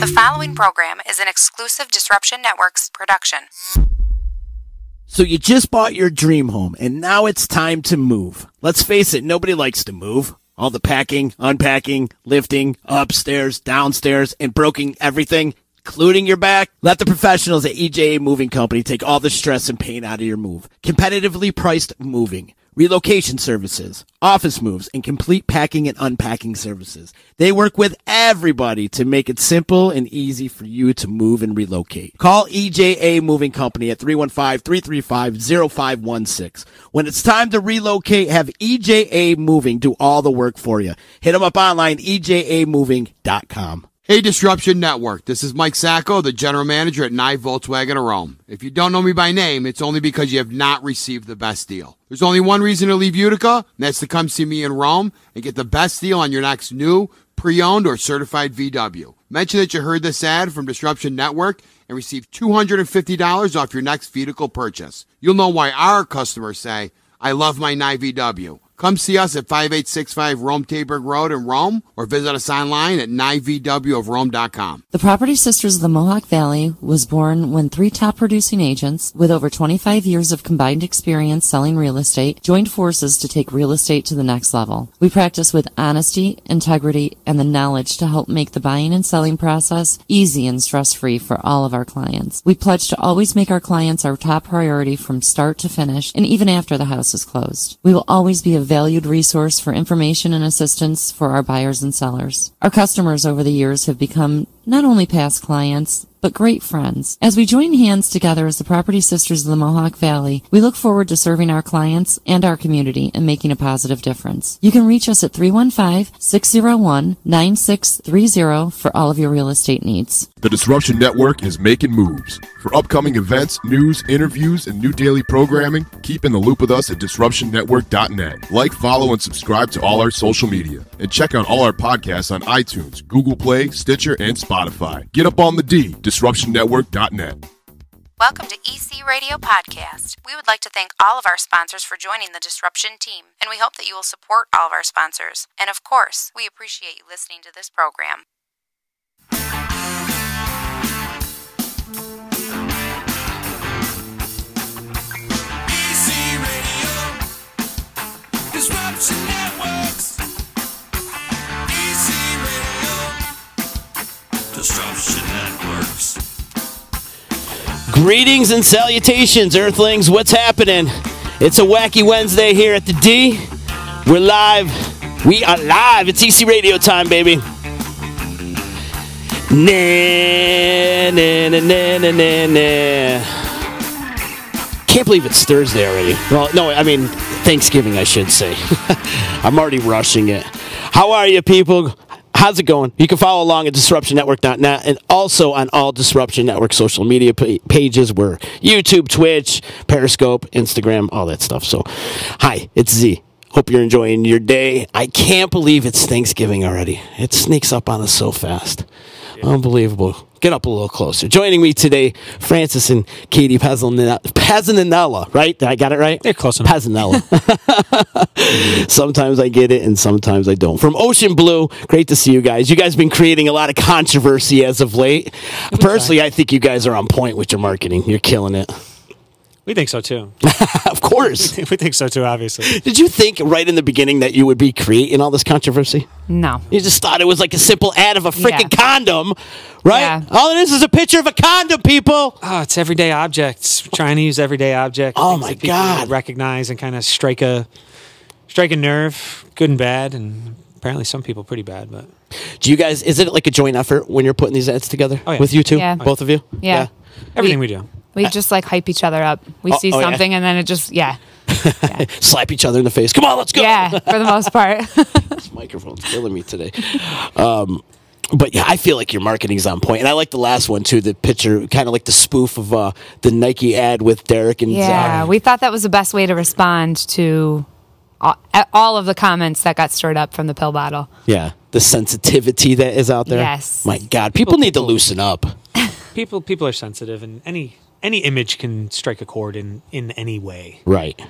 The following program is an exclusive Disruption Networks production. So you just bought your dream home, and now it's time to move. Let's face it, nobody likes to move. All the packing, unpacking, lifting, upstairs, downstairs, and broking everything, including your back. Let the professionals at EJA Moving Company take all the stress and pain out of your move. Competitively priced moving, relocation services, office moves, and complete packing and unpacking services. They work with everybody to make it simple and easy for you to move and relocate. Call EJA Moving Company at 315-335-0516. When it's time to relocate, have EJA Moving do all the work for you. Hit them up online, ejamoving.com. Hey, Disruption Network. This is Mike Sacco, the general manager at NYE Volkswagen of Rome. If you don't know me by name, it's only because you have not received the best deal. There's only one reason to leave Utica, and that's to come see me in Rome and get the best deal on your next new, pre-owned, or certified VW. Mention that you heard this ad from Disruption Network and receive $250 off your next vehicle purchase. You'll know why our customers say, I love my NYE VW. Come see us at 5865 Rome Taberg Road in Rome, or visit us online at nyevwofrome.com. The Property Sisters of the Mohawk Valley was born when three top producing agents with over 25 years of combined experience selling real estate joined forces to take real estate to the next level. We practice with honesty, integrity, and the knowledge to help make the buying and selling process easy and stress-free for all of our clients. We pledge to always make our clients our top priority from start to finish, and even after the house is closed. We will always be a valued resource for information and assistance for our buyers and sellers. Our customers over the years have become not only past clients, but great friends. As we join hands together as the Property Sisters of the Mohawk Valley, we look forward to serving our clients and our community and making a positive difference. You can reach us at 315-601-9630 for all of your real estate needs. The Disruption Network is making moves. For upcoming events, news, interviews, and new daily programming, keep in the loop with us at DisruptionNetwork.net. Like, follow, and subscribe to all our social media. And check out all our podcasts on iTunes, Google Play, Stitcher, and Spotify. Get up on the D, DisruptionNetwork.net. Welcome to EC Radio Podcast. We would like to thank all of our sponsors for joining the Disruption team, and we hope that you will support all of our sponsors. And of course, we appreciate you listening to this program. EC Radio, Disruption Networks. EC Radio, Disruption Networks. Greetings and salutations, Earthlings. What's happening? It's a wacky Wednesday here at the D. We're live. We are live. It's EC Radio time, baby. Nah, nah, nah, nah, nah, nah, nah. Can't believe it's Thursday already. Well, no, I mean Thanksgiving, I should say. I'm already rushing it. How are you, people? How's it going? You can follow along at DisruptionNetwork.net and also on all Disruption Network social media pages. We're YouTube, Twitch, Periscope, Instagram, all that stuff. So, hi, it's Z. Hope you're enjoying your day. I can't believe it's Thanksgiving already. It sneaks up on us so fast. Yeah. Unbelievable. Get up a little closer. Joining me today, Francis and Katie Pezzolnella, right? Did I got it right? They're close enough. Pezzolnella. Sometimes I get it and sometimes I don't. From Ocean Blue, great to see you guys. You guys have been creating a lot of controversy as of late. Personally, I think you guys are on point with your marketing. You're killing it. We think so, too. Of course. We think so, too, obviously. Did you think right in the beginning that you would be creating all this controversy? No. You just thought it was like a simple ad of a freaking condom, right? Yeah. All it is a picture of a condom, people. Oh, it's everyday objects. We're trying to use everyday objects. Oh, my God. Recognize and kind of strike a nerve, good and bad, and apparently some people pretty bad. But do you guys, is it like a joint effort when you're putting these ads together? Oh, yeah. With you two? Yeah. Both of you? Yeah. Everything we do. We just like hype each other up. We see something and then it just, yeah. Slap each other in the face. Come on, let's go. Yeah, for the most part. This microphone's killing me today. But yeah, I feel like your marketing's on point. And I like the last one too, the picture, kind of like the spoof of the Nike ad with Derek and Yeah, we thought that was the best way to respond to all of the comments that got stirred up from the pill bottle. Yeah, the sensitivity that is out there. Yes. My God, people need to loosen up. People are sensitive, and any image can strike a chord in any way. Right.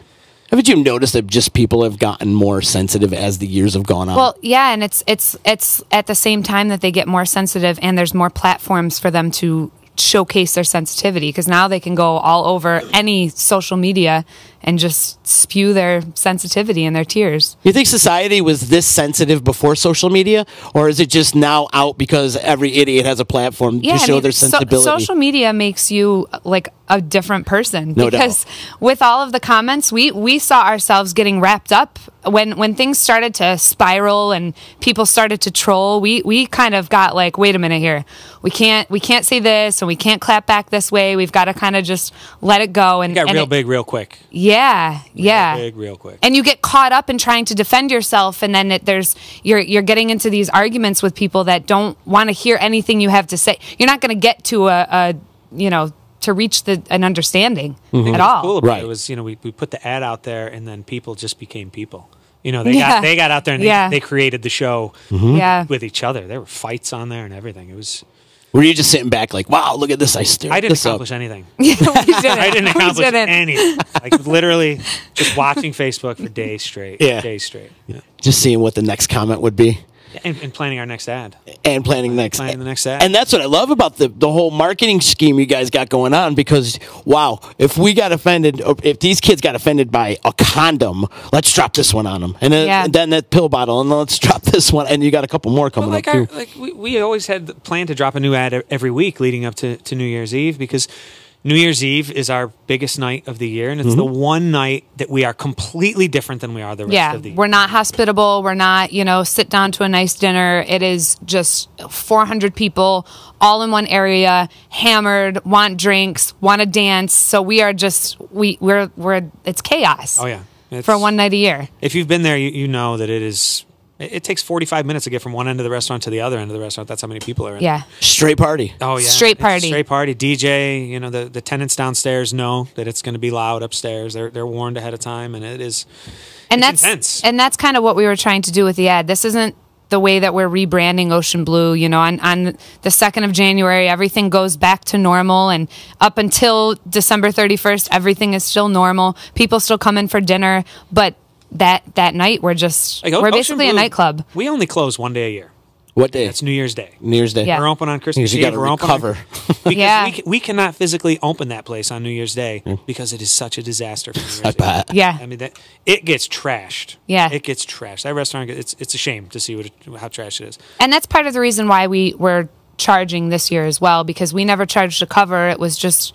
Haven't you noticed that just people have gotten more sensitive as the years have gone on? Well, yeah, and it's at the same time that they get more sensitive, and there's more platforms for them to showcase their sensitivity, because now they can go all over any social media and just spew their sensitivity and their tears. You think society was this sensitive before social media, or is it just now out because every idiot has a platform to show their sensibility? Social media makes you like a different person, No because doubt. with all of the comments, we saw ourselves getting wrapped up when things started to spiral and people started to troll. We kind of got like, wait a minute here, we can't say this and we can't clap back this way. We've got to kind of just let it go. And It got real big real quick. Yeah. Real big, real quick. And you get caught up in trying to defend yourself, and then you're getting into these arguments with people that don't want to hear anything you have to say. You're not going to get to to reach an understanding at all. Cool about Right. it was, we put the ad out there, and then people just became people. They got out there and they created the show Yeah. with each other. There were fights on there and everything. It was. Were you just sitting back like, wow, look at this? I didn't accomplish anything. We didn't. I didn't accomplish We didn't. anything. Like literally, just watching Facebook for days straight. Yeah. Days straight. Yeah. Just seeing what the next comment would be. And planning our next ad. And planning the next ad. And that's what I love about the whole marketing scheme you guys got going on, because wow, if we got offended, or if these kids got offended by a condom, let's drop this one on them, and then that pill bottle, and then let's drop this one, and you got a couple more coming up too. We always had the plan to drop a new ad every week leading up to New Year's Eve, because New Year's Eve is our biggest night of the year, and it's the one night that we are completely different than we are the rest of the year. We're not hospitable. We're not, sit down to a nice dinner. It is just 400 people all in one area, hammered, want drinks, want to dance. So we are just we're it's chaos. Oh yeah, for one night a year. If you've been there, you know that it is. It takes 45 minutes to get from one end of the restaurant to the other end of the restaurant. That's how many people are in. Yeah. Straight party. Oh yeah. Straight party. It's straight party. DJ. The tenants downstairs know that it's going to be loud upstairs. They're warned ahead of time, and it's intense. And that's kind of what we were trying to do with the ad. This isn't the way that we're rebranding Ocean Blue. On the 2nd of January, everything goes back to normal, and up until December 31st, everything is still normal. People still come in for dinner, but that night we're basically a nightclub. We only close one day a year. What day? It's New Year's Day. New Year's Day. Yeah. We're open on Christmas Because you Eve. got to We're open recover. because we cannot physically open that place on New Year's Day because it is such a disaster for New Year's I Day. bet. Yeah. I mean, it gets trashed. Yeah. It gets trashed. That restaurant, it's a shame to see how trash it is. And that's part of the reason why we were charging this year as well, because we never charged a cover. It was just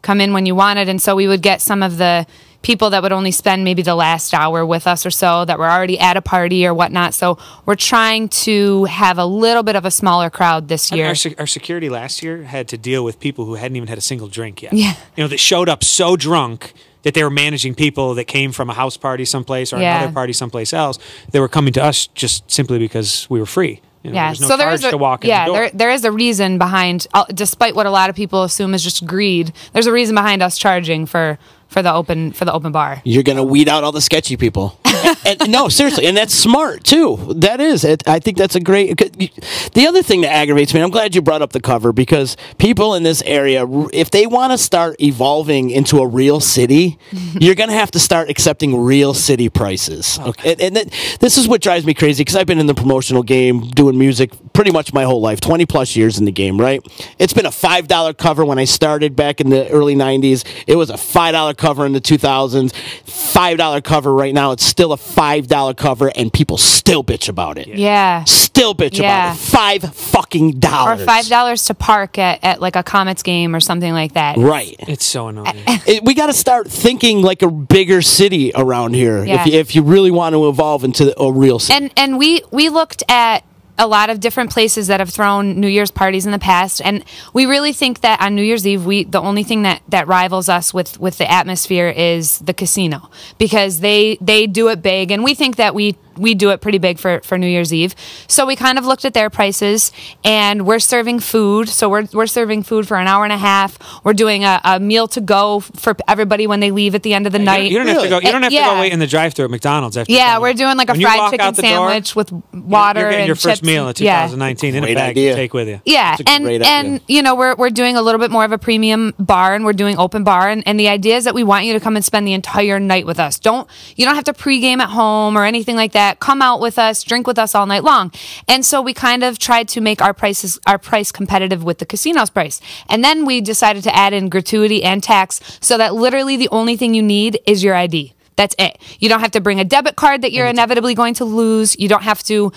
come in when you wanted. And so we would get some of the people that would only spend maybe the last hour with us or so that were already at a party or whatnot. So we're trying to have a little bit of a smaller crowd this year. Our security last year had to deal with people who hadn't even had a single drink yet. Yeah. That showed up so drunk that they were managing people that came from a house party someplace or another party someplace else. They were coming to us just simply because we were free. There's no charge to walk in the door. There is a reason behind, despite what a lot of people assume is just greed. There's a reason behind us charging for the open bar. You're going to weed out all the sketchy people. and no, seriously, and that's smart too. That is, I think that's a great. The other thing that aggravates me, I'm glad you brought up the cover, because people in this area, if they want to start evolving into a real city, you're going to have to start accepting real city prices. Okay, and this is what drives me crazy, because I've been in the promotional game doing music pretty much my whole life, 20 plus years in the game. Right? It's been a $5 cover when I started back in the early '90s. It was a $5 cover in the 2000s. $5 cover right now. It's still a $5 cover, and people still bitch about it. Yeah. Still bitch about it. $5 fucking Or dollars. $5 to park at like a Comets game or something like that. Right. It's so annoying. We got to start thinking like a bigger city around here. Yeah. If you really want to evolve into a real city. And we looked at a lot of different places that have thrown New Year's parties in the past, and we really think that on New Year's Eve, the only thing that rivals us with the atmosphere is the casino, because they do it big, and we think that we we do it pretty big for New Year's Eve. So we kind of looked at their prices, and we're serving food. So we're serving food for an hour and a half. We're doing a meal to go for everybody when they leave at the end of the night. You don't have to go. You don't have to Yeah. go wait in the drive-thru at McDonald's after. Yeah, you're we're done. doing like a When you fried walk chicken out the door, sandwich with water You're getting and your first chips. meal in Yeah. 2019 in a Great bag idea. to take with you. Yeah, That's a great and idea. you know we're doing a little bit more of a premium bar, and we're doing open bar, and the idea is that we want you to come and spend the entire night with us. You don't have to pregame at home or anything like that. Come out with us, drink with us all night long. And so we kind of tried to make our price competitive with the casino's price, and then we decided to add in gratuity and tax, so that literally the only thing you need is your ID. That's it. You don't have to bring a debit card that you're inevitably going to lose. You don't have to,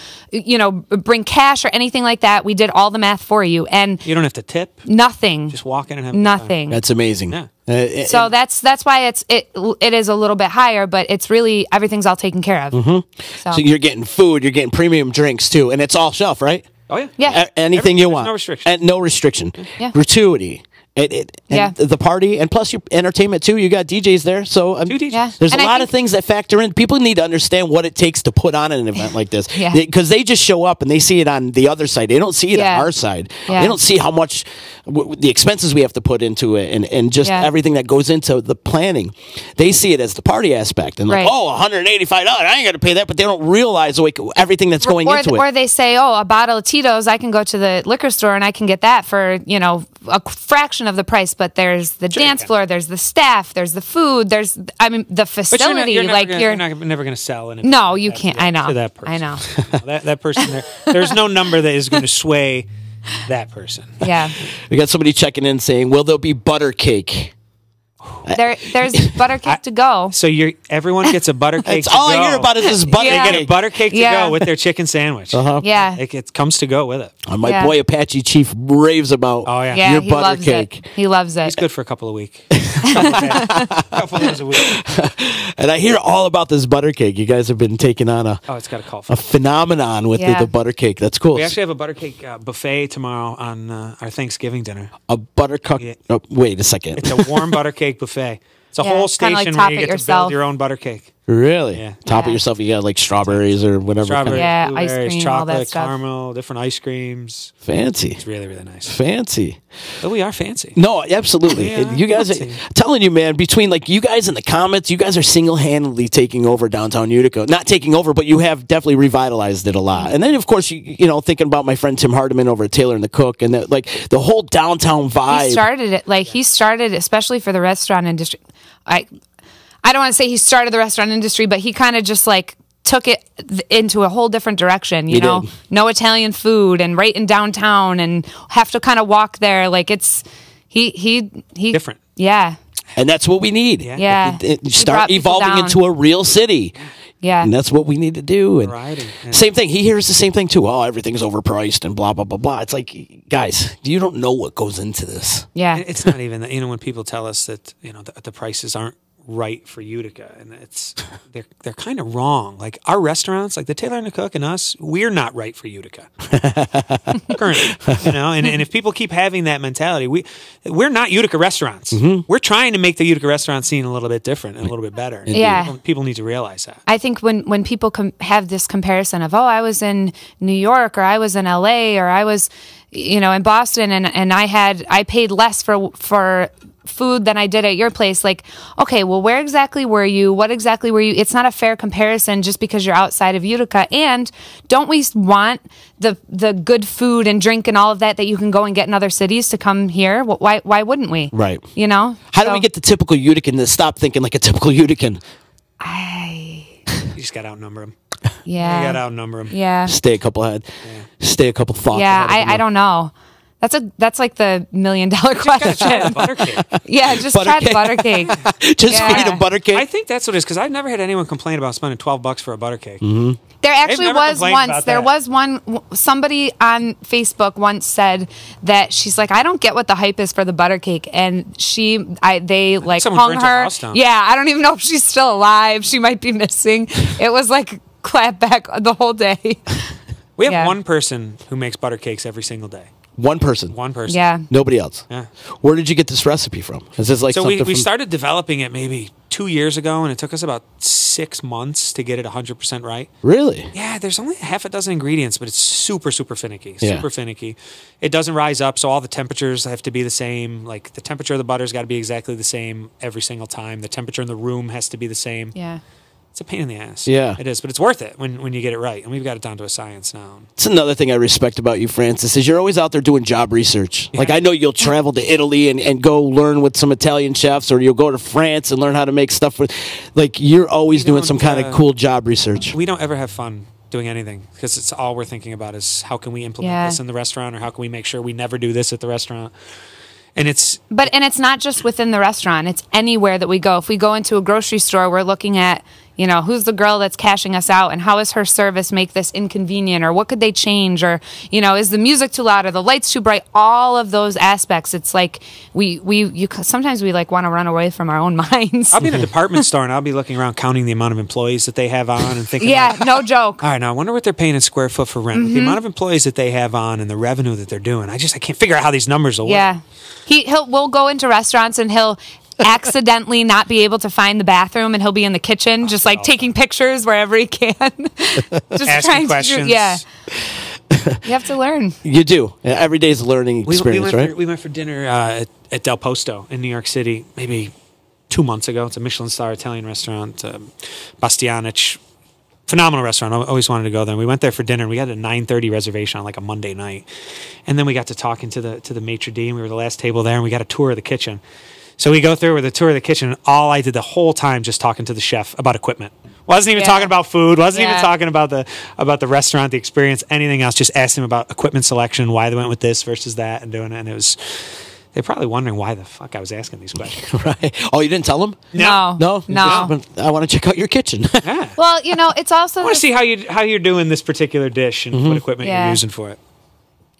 bring cash or anything like that. We did all the math for you, and You don't have to tip. nothing. Just walk in and have a good time. Nothing. That's amazing. Yeah. So that's why it is a little bit higher, but it's really everything's all taken care of. So you're getting food, you're getting premium drinks too, and it's all shelf, right? Oh yeah. Yeah. Anything you There's want. no restriction. And no restriction. Yeah. Gratuity. And Yeah. the party, and plus your entertainment too. You got DJs there, so Two DJs. Yeah. there's And a I lot think- of things that factor in. People need to understand what it takes to put on an event like this, Yeah. because they just show up and they see it on the other side. They don't see it Yeah. on our side. Yeah. They don't see how much the expenses we have to put into it, and just Yeah. everything that goes into the planning. They see it as the party aspect, and like, Right. oh, $185. I ain't got to pay that, but they don't realize everything that's going into it. Or they say, oh, a bottle of Tito's, I can go to the liquor store and I can get that for, a fraction of the price. But there's the dance floor, there's the staff, there's the food, the But you're, not, facility. you're, never like gonna, you're never going to sell it. No, you can't. I know. To that person. I know. that person there. There's no number that is going to sway that person. Yeah. We got somebody checking in saying, will there be butter cake? There's butter cake to go. So everyone gets a butter cake. That's to all go. I hear about is this butter Yeah. They get a cake. butter cake to Yeah. go with their chicken sandwich. Yeah. It comes to go with it. My Yeah. boy Apache Chief raves about Oh yeah. Yeah, your he butter loves cake. it. He loves it. It's good for a couple of weeks. couple of days a week. And I hear all about this butter cake. You guys have been taking on a Oh, it's got a call for phenomenon with Yeah. the butter cake. That's cool. We actually have a butter cake buffet tomorrow on our Thanksgiving dinner. A butter cook. Yeah. Oh, wait a second. It's a warm butter cake buffet. It's a Yeah, whole it's kinda station like where top you it get to yourself. build your own butter cake. Really? Yeah. Top it Yeah. yourself. You got like strawberries or whatever. Strawberries, Yeah, ice blueberries, cream, all that chocolate, stuff. caramel, different ice creams. Fancy. It's really, really nice. Fancy. But we are fancy. No, absolutely. Yeah, You guys, fancy. telling you, man, between like you guys and the Comets, you guys are single-handedly taking over downtown Utica. Not taking over, but you have definitely revitalized it a lot. And then, of course, you know, thinking about my friend Tim Hardiman over at Taylor and the Cook, and the whole downtown vibe. He started it. Like he started, especially for the restaurant industry. I don't want to say he started the restaurant industry, but he kind of just like took it into a whole different direction. You He know, did. no Italian food and right in downtown and have to kind of walk there. Like it's he Different. Yeah, And that's what we need. Yeah. It He brought start people evolving down. into a real city. yeah. And that's what we need to do. And Variety. Yeah. same thing. He hears the same thing too. Oh, everything's overpriced and blah, blah, blah, blah. It's like, guys, you don't know what goes into this. Yeah. And it's not even that, when people tell us that, the prices aren't right for Utica, and they're kind of wrong. Like our restaurants, like the Taylor and the Cook and us, we're not right for Utica currently. And if people keep having that mentality, we're not Utica restaurants. We're trying to make the Utica restaurant scene a little bit different and a little bit better. Yeah. People need to realize that. I think when people have this comparison of, oh, I was in New York or I was in LA or I was, in Boston and I paid less for food than I did at your place. Like, okay, well, where exactly were you? What exactly were you? It's not a fair comparison just because you're outside of Utica. And don't we want the good food and drink and all of that you can go and get in other cities to come here? Why wouldn't we? Right. How do we get the typical Utican to stop thinking like a typical Utican? You just got to outnumber them. Yeah. You got to outnumber them. Yeah. Stay a couple ahead. Stay a couple thoughts. Yeah, ahead of them. I don't know. That's like the $1 million question. Butter cake. Yeah, just Butter try the cake. butter cake. Just Yeah. eat a butter cake. I think that's what it is, because I've never had anyone complain about spending $12 for a butter cake. There actually never was complained once. about There that. was one. Somebody on Facebook once said that she's like, I don't get what the hype is for the butter cake, and they like someone hung burnt her her. house down. Yeah, I don't even know if she's still alive. She might be missing. It was like clap back the whole day. We have Yeah. one person who makes butter cakes every single day. One person. One person. Yeah. Nobody else. Yeah. Where did you get this recipe from? Is this like So something we from... started developing it maybe 2 years ago, and it took us about 6 months to get it 100% right. Really? Yeah, there's only half a dozen ingredients, but it's super, super finicky. Yeah. Super finicky. It doesn't rise up, so all the temperatures have to be the same. Like, the temperature of the butter's got to be exactly the same every single time. The temperature in the room has to be the same. Yeah. It's a pain in the ass. Yeah. It is, but it's worth it when you get it right. And we've got it down to a science now. It's another thing I respect about you, Francis, is you're always out there doing job research. Like, I know you'll travel to Italy and go learn with some Italian chefs, or you'll go to France and learn how to make stuff with, like, you're always doing some kind of cool job research. We don't ever have fun doing anything because it's all we're thinking about is how can we implement this in the restaurant, or how can we make sure we never do this at the restaurant. And it's not just within the restaurant. It's anywhere that we go. If we go into a grocery store, we're looking at, who's the girl that's cashing us out, and how is her service make this inconvenient, or what could they change, or, is the music too loud, or the lights too bright? All of those aspects. It's like sometimes we like want to run away from our own minds. I'll be in a department store and I'll be looking around counting the amount of employees that they have on and thinking, no joke. All right, now I wonder what they're paying in square foot for rent. The amount of employees that they have on and the revenue that they're doing. I can't figure out how these numbers will work. Yeah. We'll go into restaurants and he'll accidentally not be able to find the bathroom, and he'll be in the kitchen just like taking pictures wherever he can. Just asking questions. You have to learn. You do. Every day is a learning experience, right? We went for dinner at Del Posto in New York City maybe 2 months ago. It's a Michelin star Italian restaurant, Bastianich. Phenomenal restaurant. I always wanted to go there. And we went there for dinner. And we had a 9:30 reservation on like a Monday night, and then we got to talking to the maitre d', and we were the last table there, and we got a tour of the kitchen. So we go through with a tour of the kitchen, and all I did the whole time just talking to the chef about equipment. Wasn't even talking about food. Wasn't even talking about the restaurant, the experience, anything else. Just asked him about equipment selection, why they went with this versus that, and doing it. And it was. They're probably wondering why the fuck I was asking these questions. Right. Oh, you didn't tell them? No. I want to check out your kitchen. Yeah. Well, it's also. I want to see how you're doing this particular dish and what equipment you're using for it.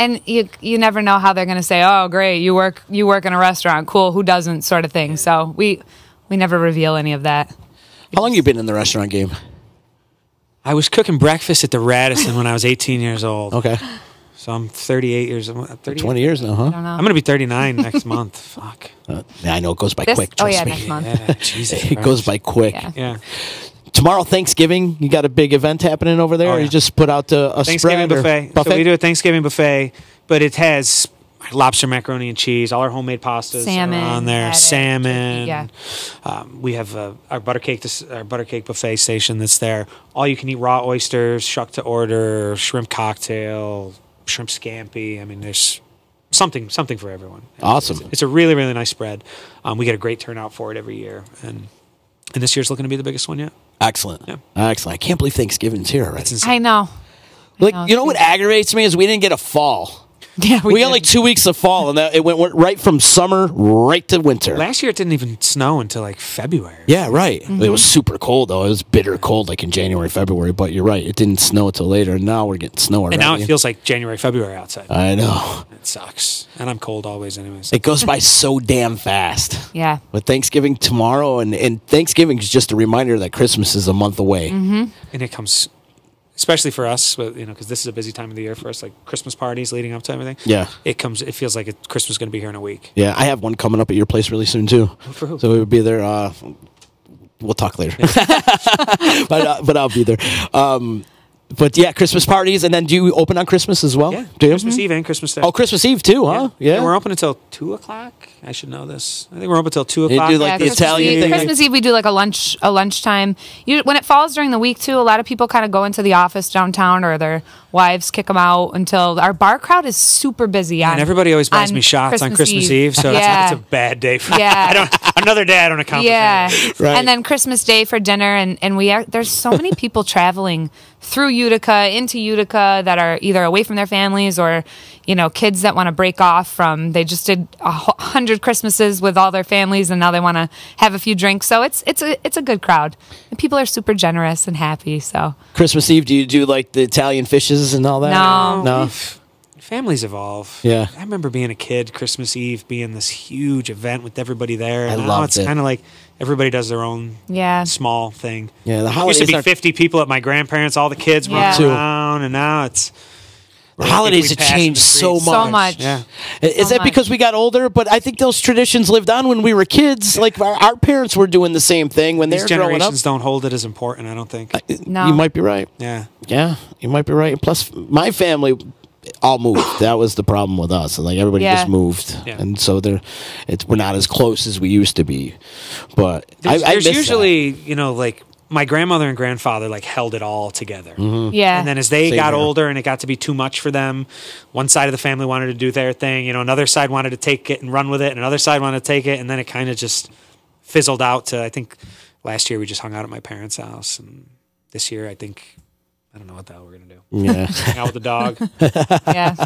And you never know how they're going to say, "Oh, great, you work in a restaurant, cool. Who doesn't?" sort of thing. So we never reveal any of that. How long have you been in the restaurant game? I was cooking breakfast at the Radisson when I was 18 years old. Okay. So I'm 38 years old. 20 years now, huh? I don't know. I'm going to be 39 next month. Fuck. Yeah, I know. It goes by quick. Trust me. Next month. Yeah, Jesus it goes by quick. Yeah. Tomorrow, Thanksgiving, you got a big event happening over there? Or you just put out a Thanksgiving buffet. So we do a Thanksgiving buffet, but it has lobster, macaroni, and cheese. All our homemade pastas salmon, are on there. Salmon. Yeah. We have our butter cake buffet station that's there. All you can eat raw oysters, shuck to order, shrimp cocktail, shrimp scampi. I mean, there's something for everyone. Awesome. It's a really, really nice spread. We get a great turnout for it every year, and this year's looking to be the biggest one yet. Excellent. Yeah. Excellent. I can't believe Thanksgiving's here already. I know. Like, what aggravates me is we didn't get a fall. Yeah, we got like 2 weeks of fall, and it went right from summer right to winter. Last year, it didn't even snow until like February. Yeah, right. Mm-hmm. It was super cold, though. It was bitter cold, like in January, February. But you're right. It didn't snow until later, and now we're getting snow already. And now it feels like January, February outside. I know. It sucks. And I'm cold always anyways. It goes by so damn fast. Yeah. With Thanksgiving tomorrow, and Thanksgiving is just a reminder that Christmas is a month away. Mm-hmm. And it comes... Especially for us, because this is a busy time of the year for us, like Christmas parties leading up to everything. Yeah, it feels like Christmas is going to be here in a week. Yeah, I have one coming up at your place really soon too. For who? So we'll be there. We'll talk later, but I'll be there. But yeah, Christmas parties, and then do you open on Christmas as well? Yeah, Christmas Eve and Christmas Day. Oh, Christmas Eve too, huh? Yeah. And we're open until 2:00. I should know this. I think we're open until 2:00. They do like the Italian thing. Christmas Eve, we do like a lunchtime. When it falls during the week too, a lot of people kind of go into the office downtown, or their wives kick them out until our bar crowd is super busy. And everybody always buys me shots on Christmas Eve, so it's a bad day for me. Yeah. Another day I don't accomplish. Yeah, right. And then Christmas Day for dinner, and there's so many people traveling through Utica into Utica that are either away from their families or kids that want to break off from. They just did 100 Christmases with all their families, and now they want to have a few drinks. So it's a good crowd, and people are super generous and happy. So Christmas Eve, do you do like the Italian fishes and all that? No. Families evolve. Yeah. I remember being a kid, Christmas Eve being this huge event with everybody there. I loved it. It's kind of like everybody does their own small thing. Yeah, the holidays used to be 50 people at my grandparents'. All the kids run around, and now it's... The holidays we have pass in changed the so much. streets. So much. Yeah. Is that because we got older? But I think those traditions lived on when we were kids. Like our parents were doing the same thing when they These were growing up. generations don't hold it as important, I don't think. No. You might be right. Yeah. Yeah, you might be right. Plus, my family all moved. That was the problem with us. Like everybody Yeah. just moved, Yeah. and so we're not as close as we used to be. But There's I miss usually, like my grandmother and grandfather like held it all together. Yeah. And then as they Same got here. older and it got to be too much for them, one side of the family wanted to do their thing, another side wanted to take it and run with it, and another side wanted to take it, and then it kind of just fizzled out to, I think last year we just hung out at my parents' house, and this year I don't know what the hell we're going to do. Yeah. Hang out with the dog. Yeah.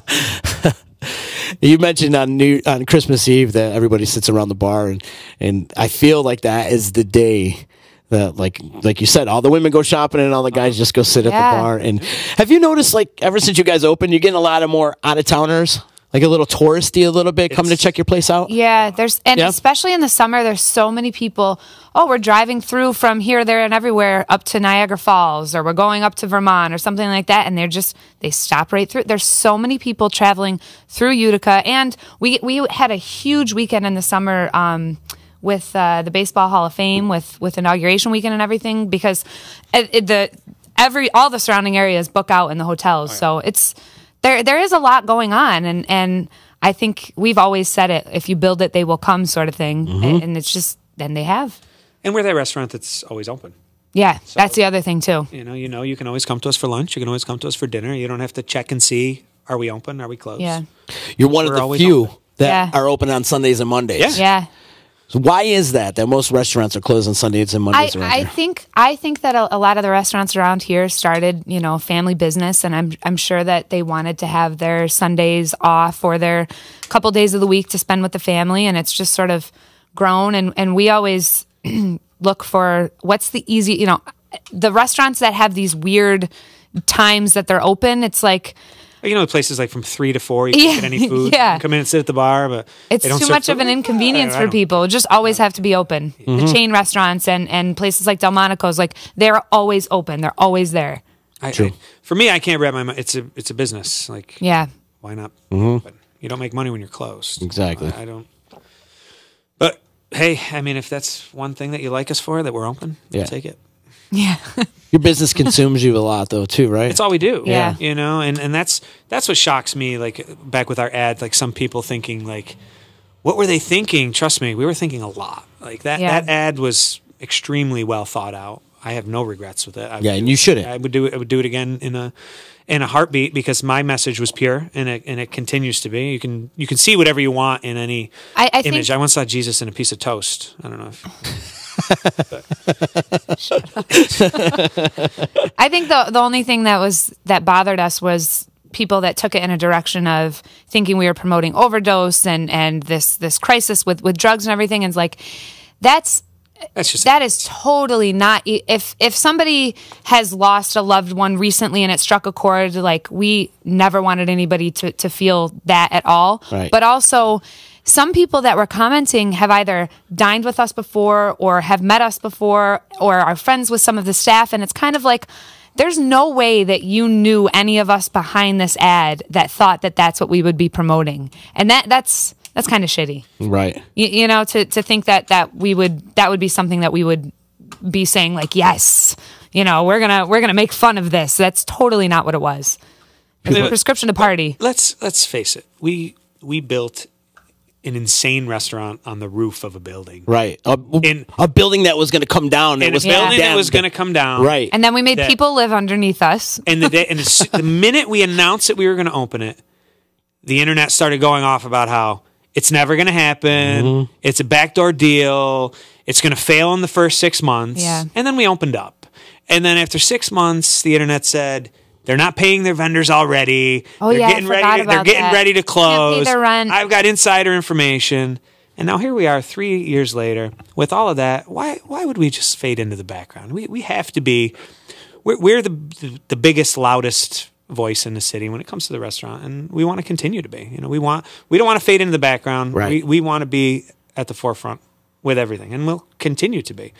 You mentioned on Christmas Eve that everybody sits around the bar, and I feel like that is the day that, like you said, all the women go shopping and all the guys just go sit at Yeah. the bar. And have you noticed, like, ever since you guys opened, you're getting a lot of more out of towners, like a little touristy, a little bit, coming to check your place out? Yeah, Yeah. especially in the summer, there's so many people. Oh, we're driving through from here, there, and everywhere up to Niagara Falls, or we're going up to Vermont, or something like that, and they stop right through. There's so many people traveling through Utica, and we had a huge weekend in the summer with the Baseball Hall of Fame, with inauguration weekend and everything, because all the surrounding areas book out in the hotels, so it's. There is a lot going on, and I think we've always said it: if you build it, they will come, sort of thing. And it's just then they have. And we're that restaurant that's always open. Yeah, that's the other thing too. You can always come to us for lunch. You can always come to us for dinner. You don't have to check and see, are we open? Are we closed? Yeah, You're one We're of the always few open. that Yeah. are open on Sundays and Mondays. Yeah. yeah. So why is that most restaurants are closed on Sundays and Mondays around I here? think that a lot of the restaurants around here started, family business, and I'm sure that they wanted to have their Sundays off or their couple days of the week to spend with the family, and it's just sort of grown. And we always look for what's the easy, the restaurants that have these weird times that they're open. It's like. Places like from 3 to 4, you can't get any food. Yeah. You can come in and sit at the bar, but It's they don't too serve much of food. an inconvenience I for don't- people. Just always have to be open. The chain restaurants and places like Delmonico's, like they're always open. They're always there. For me, I can't wrap my mind. It's a business. Like, Yeah. why not? But you don't make money when you're closed. Exactly. I don't. But hey, if that's one thing that you like us for, that we're open, Yeah. I'll take it. Yeah. Your business consumes you a lot, though, too, right? It's all we do. Yeah. And that's what shocks me. Like back with our ad, like some people thinking like, what were they thinking? Trust me, we were thinking a lot. Like that ad was extremely well thought out. I have no regrets with it. And you shouldn't. I would do it again in a heartbeat, because my message was pure, and it continues to be. You can see whatever you want in any I image. think I once saw Jesus in a piece of toast. I don't know if. I think the only thing that bothered us was people that took it in a direction of thinking we were promoting overdose and this crisis with drugs and everything. And it's like that is totally not. If somebody has lost a loved one recently and it struck a chord, like we never wanted anybody to feel that at all. Right. But also, some people that were commenting have either dined with us before or have met us before or are friends with some of the staff. And it's kind of like, there's no way that you knew any of us behind this ad that thought that that's what we would be promoting. And that's kind of shitty. Right. To think that would be something that we would be saying like, yes, we're gonna make fun of this. That's totally not what it was. It's a prescription to party. Let's face it. We built an insane restaurant on the roof of a building. Right. A building that was going to come down. And a building that was going to come down. Right. And then we made people live underneath us. And the minute we announced that we were going to open it, the internet started going off about how it's never going to happen. Mm-hmm. It's a backdoor deal. It's going to fail in the first 6 months. Yeah. And then we opened up. And then after 6 months, the internet said, they're not paying their vendors already. Oh, they're yeah, I getting forgot ready. about They're getting that. ready to close. Can't pay their rent. I've got insider information. And now here we are 3 years later with all of that. Why would we just fade into the background? We have to be. We're the biggest, loudest voice in the city when it comes to the restaurant, and we want to continue to be. We don't want to fade into the background. Right. We want to be at the forefront with everything, and we'll continue to be.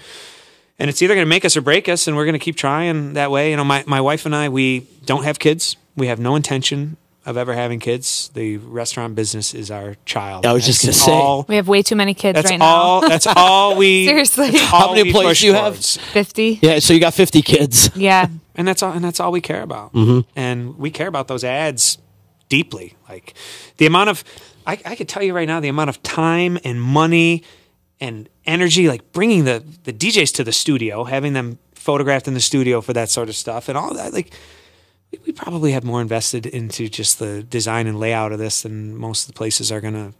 And it's either going to make us or break us, and we're going to keep trying that way. My wife and I, we don't have kids. We have no intention of ever having kids. The restaurant business is our child. I was just going to say. We have way too many kids That's right all. now. That's all we. Seriously. How many employees do you have? 50. Yeah, so you got 50 kids. Yeah. And that's all. And that's all we care about. And we care about those ads deeply. Like the amount of, I could tell you right now, the amount of time and money and energy, like bringing the DJs to the studio, having them photographed in the studio for that sort of stuff, and all that. Like we probably have more invested into just the design and layout of this than most of the places are going to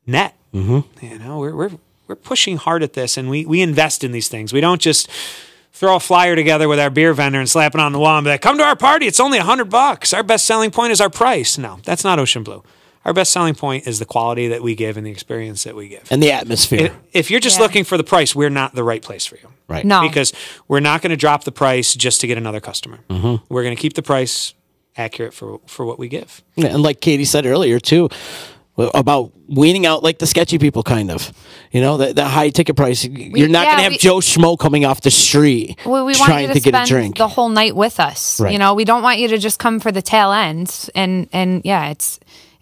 net. You know, we're pushing hard at this, and we invest in these things. We don't just throw a flyer together with our beer vendor and slap it on the wall and be like, "Come to our party. It's only $100. Our best selling point is our price." No, that's not Ocean Blue. Our best selling point is the quality that we give and the experience that we give. And the atmosphere. If you're just looking for the price, we're not the right place for you. Right. No. Because we're not going to drop the price just to get another customer. We're going to keep the price accurate for what we give. Yeah, and like Katie said earlier, too, about weaning out like the sketchy people, kind of. You know, the high ticket price. You're not going to have Joe Schmo coming off the street We want trying you to get a spend drink. the whole night with us. Right. You know, we don't want you to just come for the tail end. And yeah,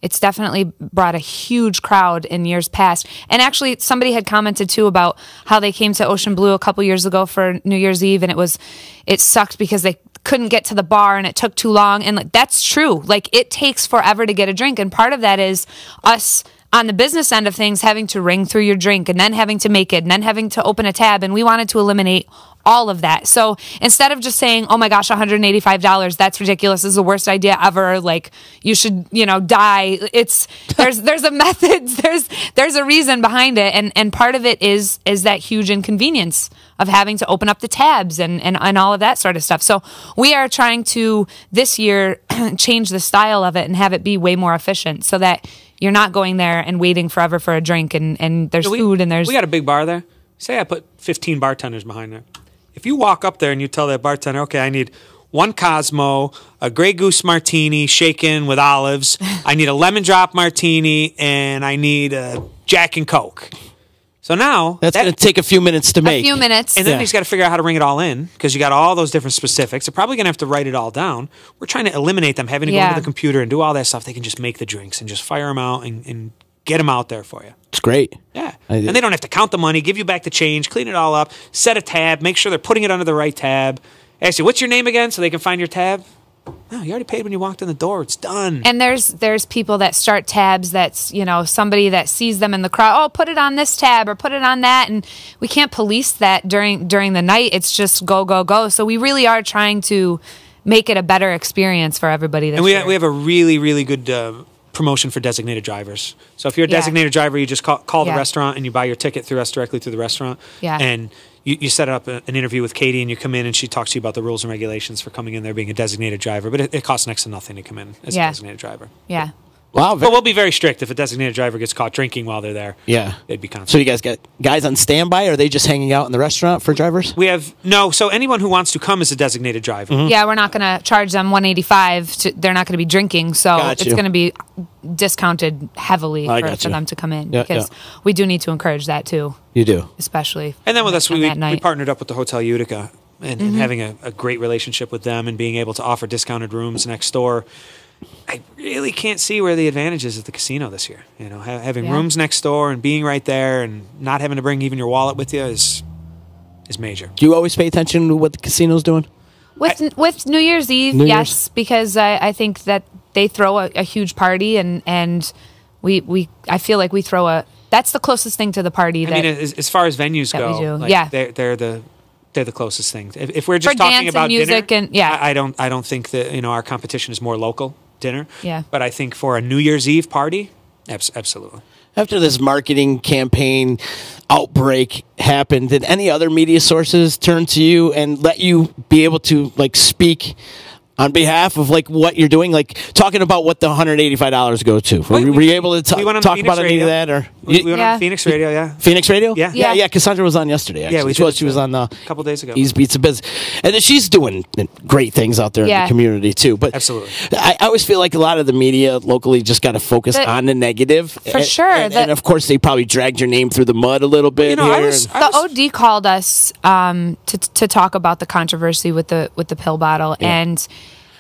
it's definitely brought a huge crowd in years past. And actually, somebody had commented too about how they came to Ocean Blue a couple years ago for New Year's Eve, and it sucked because they couldn't get to the bar and it took too long. And like, that's true. Like, it takes forever to get a drink, and part of that is us on the business end of things having to ring through your drink and then having to make it and then having to open a tab. And we wanted to eliminate all of that. So instead of just saying, "Oh my gosh, $185, that's ridiculous, this is the worst idea ever, like you should, die," there's a method, there's a reason behind it, and part of it is that huge inconvenience of having to open up the tabs and all of that sort of stuff. So we are trying to this year change the style of it and have it be way more efficient, so that you're not going there and waiting forever for a drink, and there's food and there's... We got a big bar there. Say I put 15 bartenders behind there. If you walk up there and you tell that bartender, "Okay, I need one Cosmo, a Grey Goose martini shaken with olives, I need a lemon drop martini, and I need a Jack and Coke." So now... That's going to take a few minutes to make. A few minutes. And then he's got to figure out how to ring it all in, because you got all those different specifics. They're probably going to have to write it all down. We're trying to eliminate them having to go into the computer and do all that stuff. They can just make the drinks and just fire them out and get them out there for you. It's great. Yeah. And they don't have to count the money, give you back the change, clean it all up, set a tab, make sure they're putting it under the right tab. Ask you, "What's your name again?" so they can find your tab. No, you already paid when you walked in the door. It's done. And there's people that start tabs that's, somebody that sees them in the crowd, "Oh, put it on this tab or put it on that." And we can't police that during the night. It's just go, go, go. So we really are trying to make it a better experience for everybody this year. And we have a really, really good promotion for designated drivers. So if you're a designated driver, you just call the restaurant and you buy your ticket through us directly through the restaurant. Yeah. And you set up an interview with Katie, and you come in and she talks to you about the rules and regulations for coming in there being a designated driver. But it costs next to nothing to come in as a designated driver. Yeah. Wow. But we'll be very strict if a designated driver gets caught drinking while they're there. Yeah. They'd be confident. So you guys got guys on standby, or are they just hanging out in the restaurant for drivers? We have so anyone who wants to come is a designated driver. Yeah, we're not going to charge them $185. They're not going to be drinking, so it's going to be discounted heavily for them to come in, because we do need to encourage that too. You do, especially. And then with us, we partnered up with the Hotel Utica and having a great relationship with them and being able to offer discounted rooms next door. I really can't see where the advantage is at the casino this year. Having rooms next door and being right there and not having to bring even your wallet with you is major. Do you always pay attention to what the casino's doing? With New Year's Eve, yes, because I think that they throw a huge party, and I feel like we throw that's the closest thing to the party. I mean, as far as venues go, they're the closest thing. If we're just talking about music dinner, and I don't think that our competition is more local dinner. Yeah, but I think for a New Year's Eve party, absolutely. After this marketing campaign outbreak happened, did any other media sources turn to you and let you be able to speak on behalf of what you're doing, talking about what the $185 go to? Were you able to talk about any of that? Or we went on Phoenix Radio, yeah. Phoenix Radio? Yeah. Cassandra was on yesterday, actually. Yeah, she was on a couple days ago. Ease Beats of Bizz. And then she's doing great things out there in the community, too. But absolutely. I always feel like a lot of the media locally just got to focus on the negative. For sure. And of course, they probably dragged your name through the mud a little bit here. The OD called us to talk about the controversy with the pill bottle, and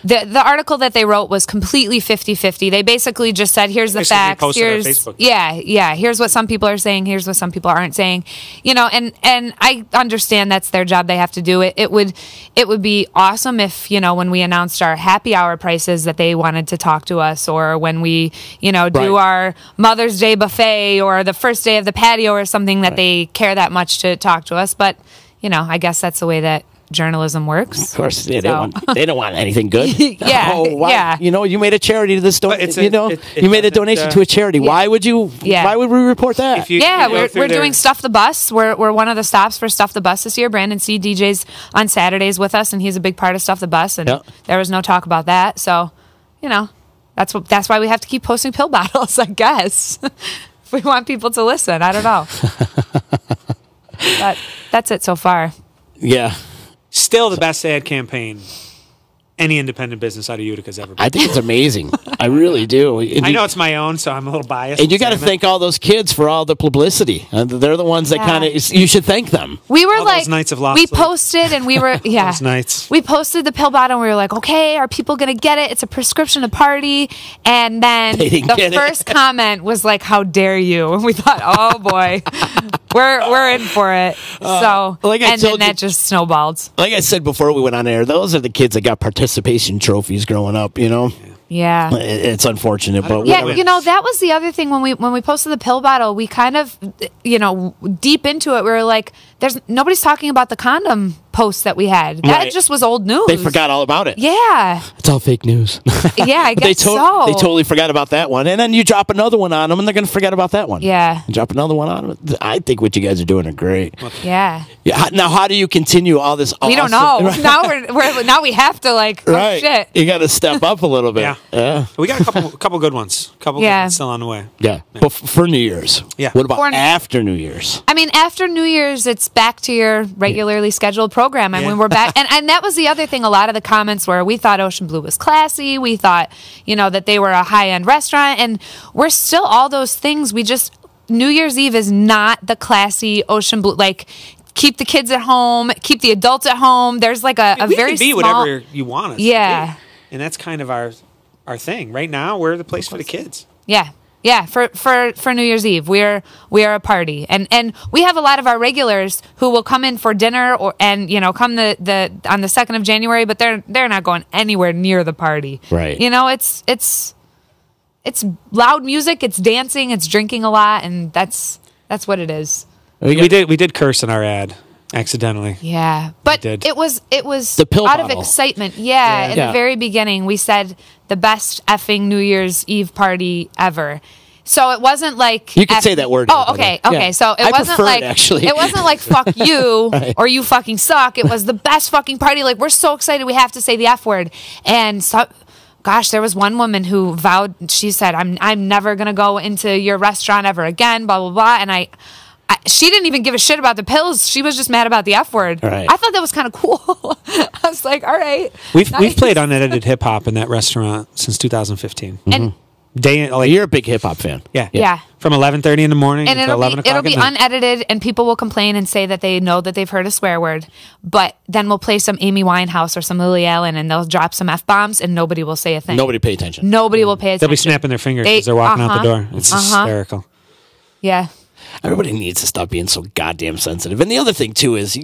The article that they wrote was completely 50-50. They basically just said, here's the Basically facts. posted on Here's Facebook. yeah. Here's what some people are saying. Here's what some people aren't saying. And I understand that's their job. They have to do it. It would be awesome if, when we announced our happy hour prices that they wanted to talk to us, or when we, do our Mother's Day buffet or the first day of the patio or something that they care that much to talk to us. But, I guess that's the way that journalism works. Of course, they don't want anything good. Yeah, why? yeah. You made a charity to this. You made a donation to a charity. Yeah. Why would you? Yeah. Why would we report that? We're doing Stuff the Bus. We're one of the stops for Stuff the Bus this year. Brandon C. DJs on Saturdays with us, and he's a big part of Stuff the Bus. And there was no talk about that. So, that's why we have to keep posting pill bottles, I guess. If we want people to listen, I don't know. But that's it so far. Yeah. Still the best ad campaign any independent business out of Utica's ever been. I think it's amazing. I really do. I know it's my own, so I'm a little biased. And you got to thank all those kids for all the publicity. They're the ones that kind of, you should thank them. We were all like, those nights of lost we sleep. posted and we were, Those nights. we posted the pill bottle and we were like, okay, are people going to get it? It's a prescription to party. And then They didn't get the it. first comment was like, how dare you? And we thought, oh boy, we're in for it. And then that just snowballed. Like I said before we went on air, those are the kids that got participation trophies growing up, Yeah. It's unfortunate, but Yeah, whatever. that was the other thing when we posted the pill bottle, we kind of, deep into it, we were like, nobody's talking about the condom post that we had. That Right. just was old news. They forgot all about it. Yeah. It's all fake news. Yeah, I But guess so. They totally forgot about that one. And then you drop another one on them, and they're going to forget about that one. Yeah. You drop another one on them. I think what you guys are doing are great. Yeah. Now, how do you continue all this awesome... We don't know. Right. Now we have to oh Right. shit. You got to step up a little bit. Yeah. We got a couple good ones. Couple good ones still on the way. Yeah. But for New Year's. Yeah. What about For- after New Year's? I mean, after New Year's, it's back to your regularly scheduled program. I mean, we're back. And that was the other thing. A lot of the comments were, we thought Ocean Blue was classy. We thought, that they were a high-end restaurant. And we're still all those things. New Year's Eve is not the classy Ocean Blue. Like, keep the kids at home, keep the adults at home. There's like a we very can be small... whatever you want us to Yeah. be. And that's kind of our thing. Right now, we're the place for the kids. Yeah. Yeah, for New Year's Eve, we are a party, and we have a lot of our regulars who will come in for dinner and come the on the 2nd of January, but they're not going anywhere near the party. Right. It's loud music, it's dancing, it's drinking a lot, and that's what it is. We did curse in our ad accidentally. Yeah, but did. it was The pill out of bottle. excitement. Yeah, in Yeah. the very beginning, we said the best effing New Year's Eve party ever. So it wasn't like You could say that word. Oh, okay, Yeah. okay. So I it wasn't prefer like it, actually. it wasn't like fuck you Right. or you fucking suck. It was the best fucking party. Like, we're so excited, we have to say the F word. And so, gosh, there was one woman who vowed. She said, "I'm never gonna go into your restaurant ever again." Blah blah blah. And she didn't even give a shit about the pills. She was just mad about the F word. Right. I thought that was kind of cool. I was like, all right. We've Nice. played unedited hip hop in that restaurant since 2015. And You're a big hip hop fan. yeah. From 11:30 in the morning And until 11 o'clock it'll be at night. unedited, and people will complain and say that they know that they've heard a swear word. But then we'll play some Amy Winehouse or some Lily Allen, and they'll drop some F-bombs, and nobody will say a thing. Nobody pay attention. Nobody will pay attention. They'll be snapping their fingers as they're walking out the door. It's hysterical. Yeah. Everybody needs to stop being so goddamn sensitive. And the other thing too is,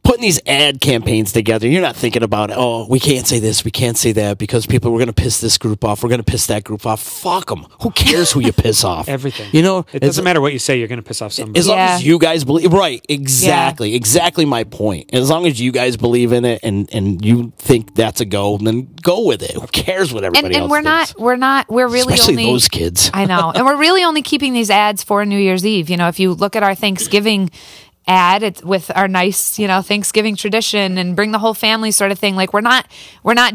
putting these ad campaigns together, you're not thinking about, oh, we can't say this, we can't say that because we're going to piss this group off, we're going to piss that group off. Fuck them. Who cares who you piss off? Everything. It doesn't matter what you say, you're going to piss off somebody. As long Yeah. as you guys believe, right? Exactly my point. As long as you guys believe in it and you think that's a go, then go with it. Who cares what everybody And else we're thinks? really Especially only those kids. I know. And we're really only keeping these ads for New Year's Eve. If you look at our Thanksgiving ad, it's with our nice, Thanksgiving tradition and bring the whole family sort of thing. Like, we're not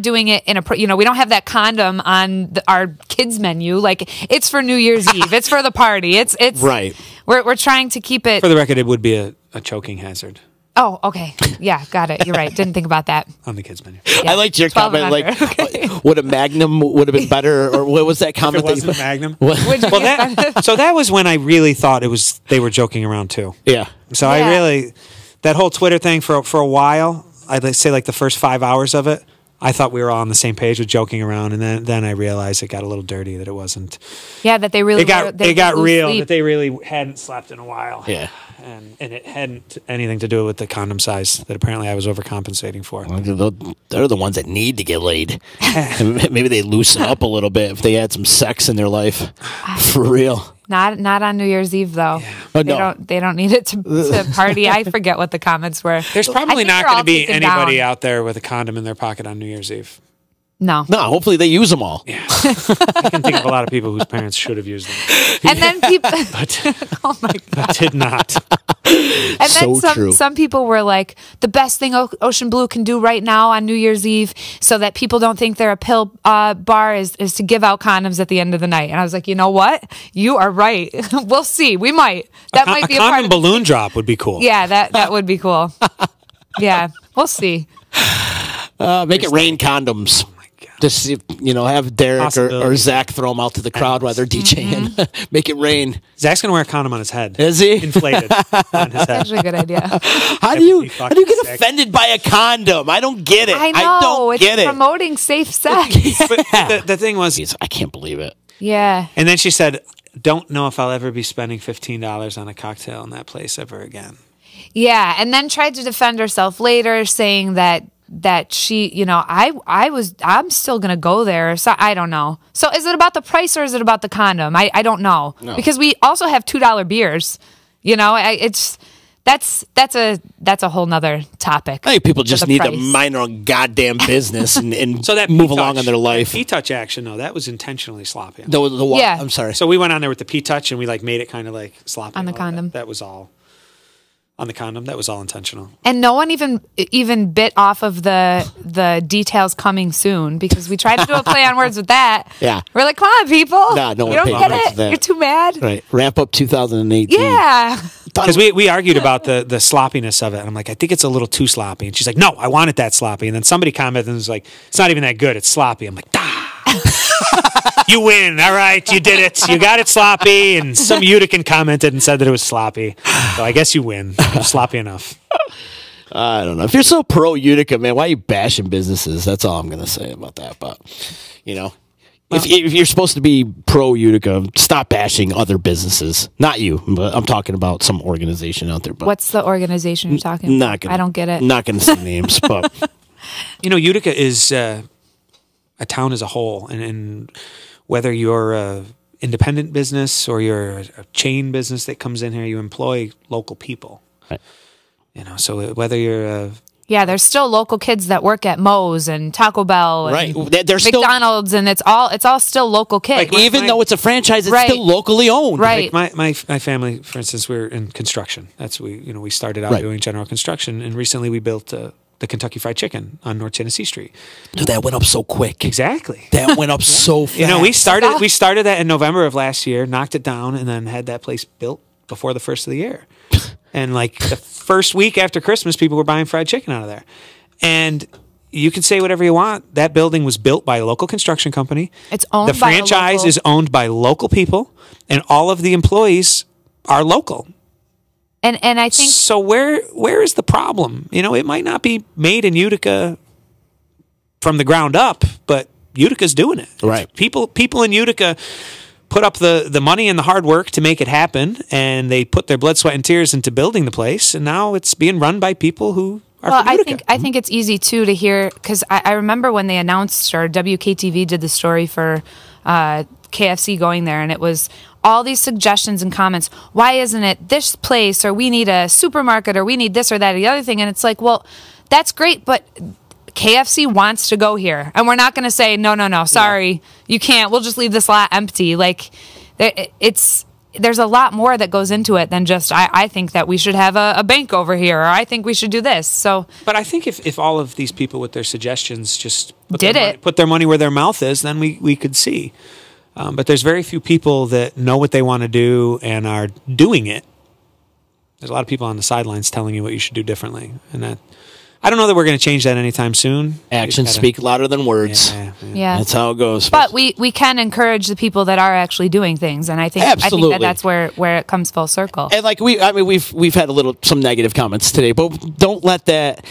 doing it in we don't have that condom on our kids menu. Like, it's for New Year's Eve. It's for the party. It's Right. We're trying to keep it. For the record, it would be a choking hazard Oh, okay. Yeah, got it. You're right. Didn't think about that. on the kids menu. Yeah. I liked your 12 comment, and under. Okay. would a Magnum would have been better, or what was that If comment? it wasn't Magnum. What? Would you Well, be so that was when I really thought they were joking around too. Yeah. So Yeah. that whole Twitter thing for a while, I'd say like the first 5 hours of it, I thought we were all on the same page with joking around, and then I realized it got a little dirty that it wasn't. Yeah, that they really It got real sleep. that they really hadn't slept in a while. Yeah. And it hadn't anything to do with the condom size that apparently I was overcompensating for. They're the ones that need to get laid. Maybe they loosen up a little bit if they had some sex in their life. For real. Not on New Year's Eve though. Oh, no. They don't need it to party. I forget what the comments were. There's I probably think not they're going all to be taken anybody down. out there with a condom in their pocket on New Year's Eve. No. No, hopefully they use them all. Yeah. I can think of a lot of people whose parents should have used them, And then people oh my god. but did not. And then So true. some people were like, the best thing Ocean Blue can do right now on New Year's Eve so that people don't think they're a pill bar is to give out condoms at the end of the night. And I was like, you know what? You are right. We'll see. We might. That might be a part condom of balloon drop would be cool. Yeah, that would be cool. Yeah, we'll see. Make it rain condoms. Just see, have Derek or Possibility. Zach throw them out to the crowd while they're DJing. Make it rain. Zach's gonna wear a condom on his head. Is he? Inflated on his head? Actually a good idea. How do you be fucking get sick. offended by a condom? I don't get it. I know. don't It's get it. promoting safe sex. But the thing was, I can't believe it. Yeah. and then she said, "Don't know if I'll ever be spending $15 on a cocktail in that place ever again." Yeah, and then tried to defend herself later, saying that she, I'm still gonna go there. So I don't know. So is it about the price or is it about the condom? I don't know because we also have $2 beers. That's a whole nother topic. I think people just the need to price. mind their own goddamn business and So that move P-touch- along in their life. that P-touch action, though, that was intentionally sloppy. The what? Yeah. I'm sorry. So we went on there with the P-touch and we made it kind of like sloppy On the and all that. condom. That was all on the condom. That was all intentional. And no one even bit off of the details coming soon because we tried to do a play on words with that. Yeah. We're like, come on, people. Nah, no you one don't paid get attention to it. that. You're too mad. Right. Ramp up 2018. Yeah. Because we argued about the sloppiness of it. And I'm like, I think it's a little too sloppy. And she's like, no, I want it that sloppy. And then somebody commented and was like, it's not even that good. It's sloppy. I'm like, you win. All right, you did it. You got it sloppy. And some Utica commented and said that it was sloppy. So I guess you win. You're sloppy enough. I don't know. If you're so pro Utica, man, why are you bashing businesses? That's all I'm going to say about that. But, if you're supposed to be pro Utica, stop bashing other businesses. Not you, but I'm talking about some organization out there. But What's the organization you're talking about? not gonna, I don't get it. Not going to say names, but Utica is a town as a whole. And whether you're a independent business or you're a chain business that comes in here, you employ local people. Right. So whether you're Yeah, there's still local kids that work at Moe's and Taco Bell and right, they're still McDonald's, and it's all still local kids. Like even though it's a franchise, it's Right. still locally owned. Right. like my family, for instance, we're in construction. We started out Right. doing general construction, and recently we built the Kentucky Fried Chicken on North Tennessee Street. Dude, that went up so quick. Exactly. That went up so fast. We started that in November of last year, knocked it down, and then had that place built before the first of the year. And the first week after Christmas, people were buying fried chicken out of there. And you can say whatever you want. That building was built by a local construction company. It's owned The by a franchise local- is owned by local people, and all of the employees are local. and I think So where is the problem? It might not be made in Utica from the ground up, but Utica's doing it. Right. People in Utica put up the money and the hard work to make it happen, and they put their blood, sweat, and tears into building the place, and now it's being run by people who are well, from Utica. I think it's easy too to hear because I remember when they announced, or WKTV did the story for KFC going there, and it was all these suggestions and comments. Why isn't it this place, or we need a supermarket, or we need this or that or the other thing? And it's like, well, that's great, but KFC wants to go here, and we're not going to say no. Sorry, you can't. We'll just leave this lot empty. There's a lot more that goes into it than just I think that we should have a bank over here, or I think we should do this. So, But I think if all of these people with their suggestions just Did put their money where their mouth is, then we could see. But there's very few people that know what they want to do and are doing it. There's a lot of people on the sidelines telling you what you should do differently, and that I don't know that we're going to change that anytime soon. Actions speak louder than words. yeah. That's how it goes. But we can encourage the people that are actually doing things, and I think Absolutely. that's where it comes full circle. And we've had some negative comments today, but don't let that,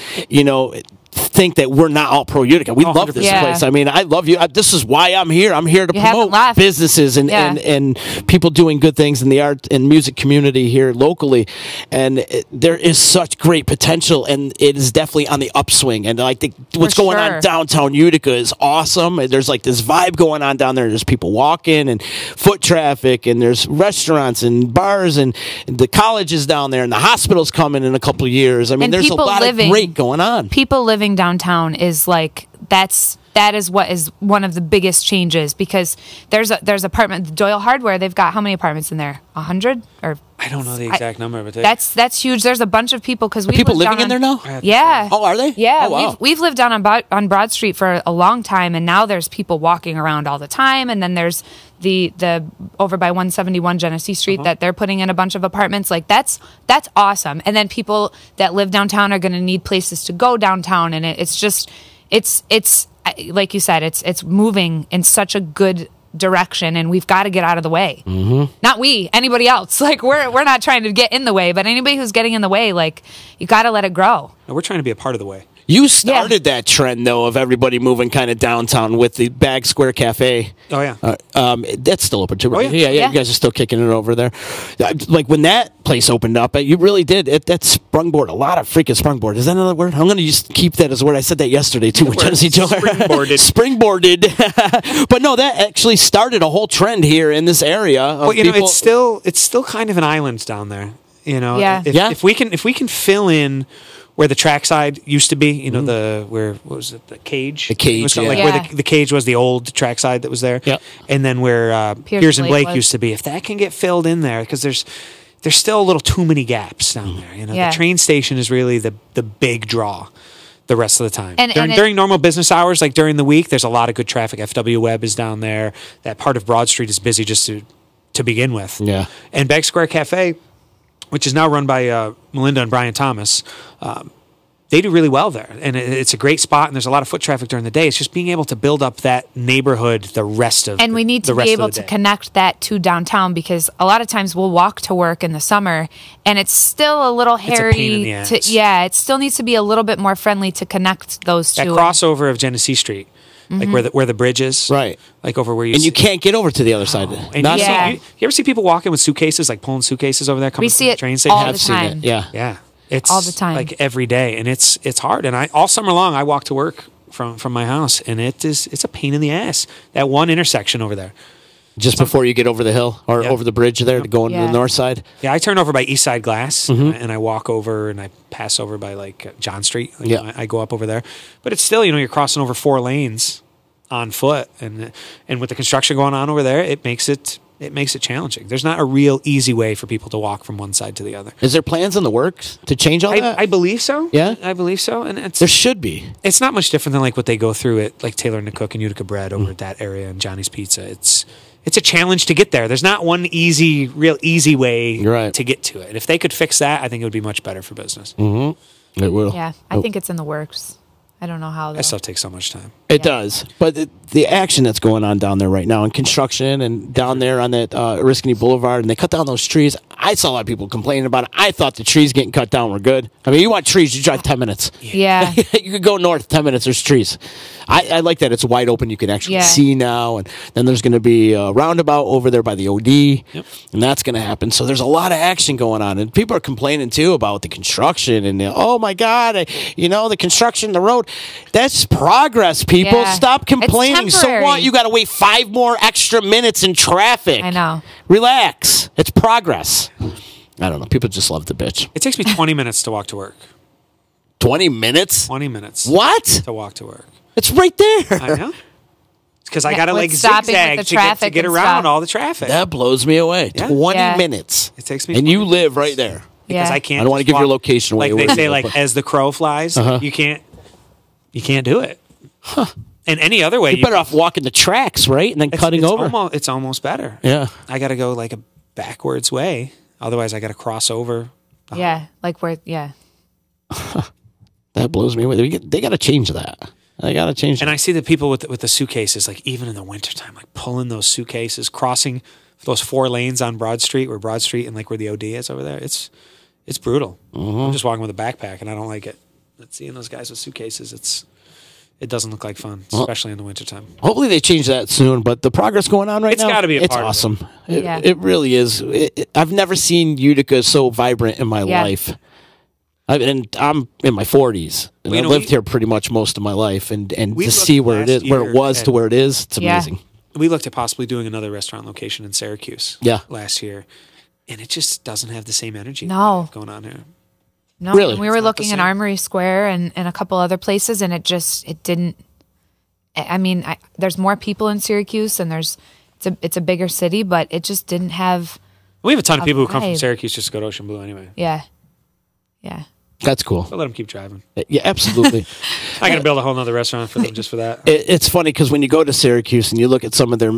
think that we're not all pro Utica. We love this 100%. place. I mean, I love you. This is why I'm here. I'm here to You haven't promote left. businesses and people doing good things in the art and music community here locally. And there is such great potential, and it is definitely on the upswing. And I think what's going on downtown Utica is awesome. There's like this vibe going on down there. There's people walking and foot traffic, and there's restaurants and bars, and the college is down there, and the hospital's coming in a couple of years. I mean, And there's a people lot of great going on. People living downtown is like that is what is one of the biggest changes, because there's apartment Doyle Hardware. They've got how many apartments in there? 100 or I don't know the exact number, but that's huge. There's a bunch of people because we People lived living down in there now? Yeah. Oh, are they? Yeah, Oh, wow. we've lived down on Broad Street for a long time, and now there's people walking around all the time. And then there's the over by 171 Genesee Street that they're putting in a bunch of apartments. Like that's awesome. And then people that live downtown are going to need places to go downtown, and it's like you said, it's moving in such a good direction, and we've got to get out of the way. Mm-hmm. Not we, anybody else. Like we're not trying to get in the way, but anybody who's getting in the way, like you got to let it grow. No, we're trying to be a part of the way. You started that trend, though, of everybody moving kind of downtown with the Bag Square Cafe. Oh, yeah. That's still open, too, right? Oh, yeah. You guys are still kicking it over there. Like, when that place opened up, you really did. That sprungboard, a lot of freaking sprungboard. Is that another word? I'm going to just keep that as a word. I said that yesterday, too, with Genesee Joe. Springboarded. But no, that actually started a whole trend here in this area. Of Well, it's still kind of an island down there. You know, Yeah. If we can fill in where the trackside used to be, what was it, the cage? The cage, It was yeah. where the cage was, the old trackside that was there. Yep. And then where Piers and Blake used to be. If that can get filled in there, because there's still a little too many gaps down there. The train station is really the big draw the rest of the time. During normal business hours, like during the week, there's a lot of good traffic. FW Web is down there. That part of Broad Street is busy just to begin with. Yeah. And Bag Square Cafe, which is now run by Melinda and Brian Thomas, they do really well there. And it's a great spot, and there's a lot of foot traffic during the day. It's just being able to build up that neighborhood the rest of And we need to be able to connect that to downtown, because a lot of times we'll walk to work in the summer, and it's still a little hairy. It's a pain in the ass. It still needs to be a little bit more friendly to connect those two. That crossover of Genesee Street. Like where the bridge is, right? Like over where you and you can't get over to the other side. And you ever see people walking with suitcases, like pulling suitcases over there? Coming We see from the it train station? all the time. Yeah. It's all the time, like every day, and it's hard. And all summer long, I walk to work from my house, and it's a pain in the ass. That one intersection over there, just before you get over the hill or over the bridge there to go into the north side. Yeah, I turn over by East Side Glass, and I walk over and I pass over by like John Street. I go up over there, but it's still you're crossing over 4 lanes on foot, and with the construction going on over there, it makes it challenging. There's not a real easy way for people to walk from one side to the other. Is there plans in the works to change all that? I believe so. Yeah, I believe so. And there should be. It's not much different than like what they go through at like Taylor and the Cook and Utica Bread over at that area and Johnny's Pizza. It's a challenge to get there. There's not one real easy way to get to it. If they could fix that, I think it would be much better for business. Mm-hmm. It will. Yeah, I think it's in the works. I don't know how. That stuff takes so much time. It does. But the action that's going on down there right now in construction and down there on that Oriskany Boulevard, and they cut down those trees. I saw a lot of people complaining about it. I thought the trees getting cut down were good. I mean, you want trees, you drive 10 minutes. Yeah. You could go north 10 minutes, there's trees. I like that it's wide open. You can actually see now. And then there's going to be a roundabout over there by the OD. Yep. And that's going to happen. So there's a lot of action going on. And people are complaining, too, about the construction. And, oh, my God, the construction, the road. That's progress, people. Yeah. Stop complaining. So what? You got to wait 5 more extra minutes in traffic. I know. Relax. It's progress. I don't know. People just love the bitch. It takes me 20 minutes to walk to work. 20 minutes? 20 minutes. What? To walk to work. It's right there. I know. Because I got to like stopping zigzag with the to get around all the traffic. That blows me away. Yeah. 20 minutes. It takes me. And you live right there. Because I can't. I don't want to give your location away. Like they say, like as the crow flies, you can't do it. Huh. And any other way, you're better off walking the tracks, right, and then cutting over. It's almost better. Yeah. I got to go like a backwards way. Otherwise, I got to cross over. Yeah, like where? Yeah. That blows me away. They got to change that. They got to change. And I see the people with the suitcases, like even in the wintertime, like pulling those suitcases, crossing those 4 lanes on Broad Street, where Broad Street and like where the OD is over there. It's brutal. I'm just walking with a backpack, and I don't like it. But seeing those guys with suitcases, it doesn't look like fun, especially in the wintertime. Hopefully they change that soon, but the progress going on right now, It's gotta be a it's part of it. awesome. Yeah. It really is. I've never seen Utica so vibrant in my life. And I'm in my 40s, and Well, I've lived here pretty much most of my life, and We to see where it looked is, where last it was year to where it is, it's Yeah. amazing. We looked at possibly doing another restaurant location in Syracuse last year, and it just doesn't have the same energy that we No. have going on here. No, Really? and we were It's not looking the in same. Armory Square and a couple other places, and it didn't. I mean, there's more people in Syracuse, and it's a bigger city, but it just didn't have. We have a ton of people who come from vibe. Syracuse just to go to Ocean Blue anyway. Yeah. That's cool. But let them keep driving. Yeah, absolutely. I got to build a whole nother restaurant for them just for that. It's funny because when you go to Syracuse and you look at some of their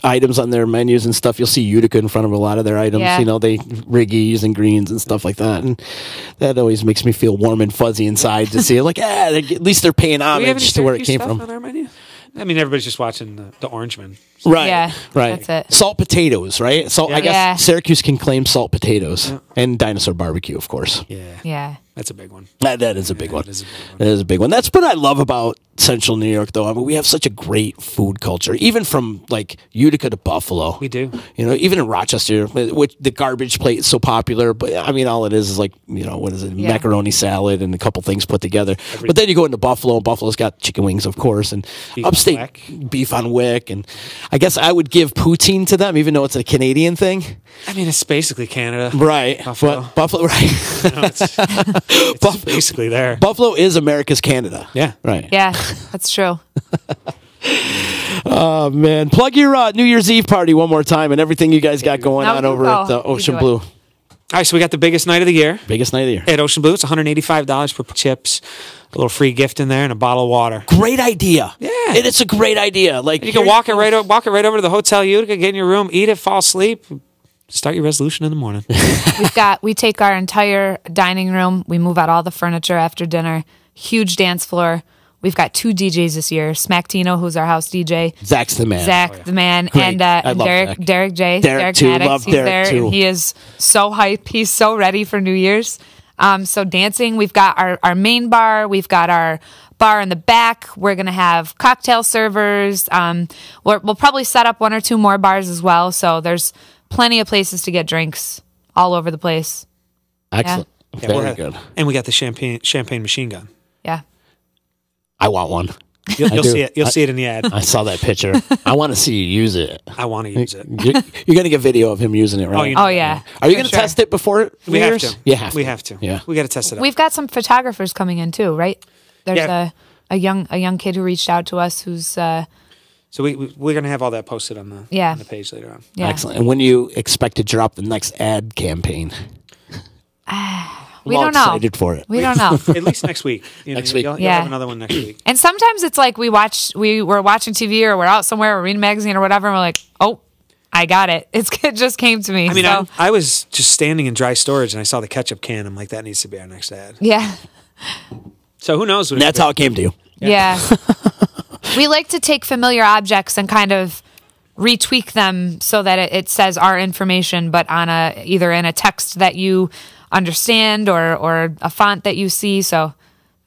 items on their menus and stuff, you'll see Utica in front of a lot of their items. Yeah. You know, they Riggies and greens and stuff like that, and that always makes me feel warm and fuzzy inside to see like, at least they're paying Do we have any homage to where it Syracuse came stuff from. on our menu? I mean, everybody's just watching the Orangeman. Right. Yeah, Right. that's it. Salt potatoes, right? So I guess Yeah. Syracuse can claim salt potatoes and dinosaur barbecue, of course. Yeah. That's a big one. That is a big one. That is a big one. That is a big one. That's what I love about Central New York, though. I mean, we have such a great food culture, even from like Utica to Buffalo. We do. You know, even in Rochester, which the garbage plate is so popular. But I mean, all it is like, you know, what is it? Yeah. Macaroni salad and a couple things put together. But then you go into Buffalo, and Buffalo's got chicken wings, of course, and Beef on upstate wick. beef on wick. And I guess I would give poutine to them, even though it's a Canadian thing. I mean, it's basically Canada. Right. Buffalo. But Buffalo, right. You know, it's basically there. Buffalo is America's Canada. Yeah. Right. Yeah, that's true. Oh, man. Plug your New Year's Eve party one more time and everything you guys got going No, on you over go. at You Ocean do it. Blue. All right, so we got the biggest night of the year Biggest night of the year. at Ocean Blue. It's $185 for chips, a little free gift in there, and a bottle of water. Great idea. Yeah. It's a great idea. Like You can walk it right over to the Hotel Utica, get in your room, eat it, fall asleep, start your resolution in the morning. We take our entire dining room, we move out all the furniture after dinner, huge dance floor. We've got 2 DJs this year, Smack Tino, who's our house DJ, Zach's the man. Zach the man, Great. and I love Derek Zach. Derek J. Derek too. Maddox, Love he's Derek there, too. and he is so hype. He's so ready for New Year's. So dancing, we've got our main bar, we've got our bar in the back. We're gonna have cocktail servers. We'll probably set up 1 or 2 more bars as well. So there's plenty of places to get drinks all over the place. Excellent. Yeah, we'll Very have- good. And we got the champagne machine gun. Yeah. I want one. You'll do. see it. You'll see it in the ad. I saw that picture. I want to see you use it. I want to use it. You're going to get video of him using it, right? you know. Oh yeah. Are you For going to sure. test it before We New have Year's? to. You have to. We have to. Yeah. We got to test it out. We've got some photographers coming in too, right? There's Yeah. a young kid who reached out to us who's So we're gonna have all that posted on the Yeah. on the page later on. yeah. Excellent. And when do you expect to drop the next ad campaign? We I'm all don't know. excited for it. We don't know. At least next week. You know, Next week. You'll Yeah. have another one next week. And sometimes it's like we're watching TV or we're out somewhere, we're reading a magazine or whatever, and we're like, oh, I got it. It just came to me. I mean, so, I was just standing in dry storage and I saw the ketchup can. I'm like, that needs to be our next ad. yeah. So who knows? And that's how it came to you. Yeah. We like to take familiar objects and kind of retweak them so that it says our information, but on either in a text that you understand or a font that you see. So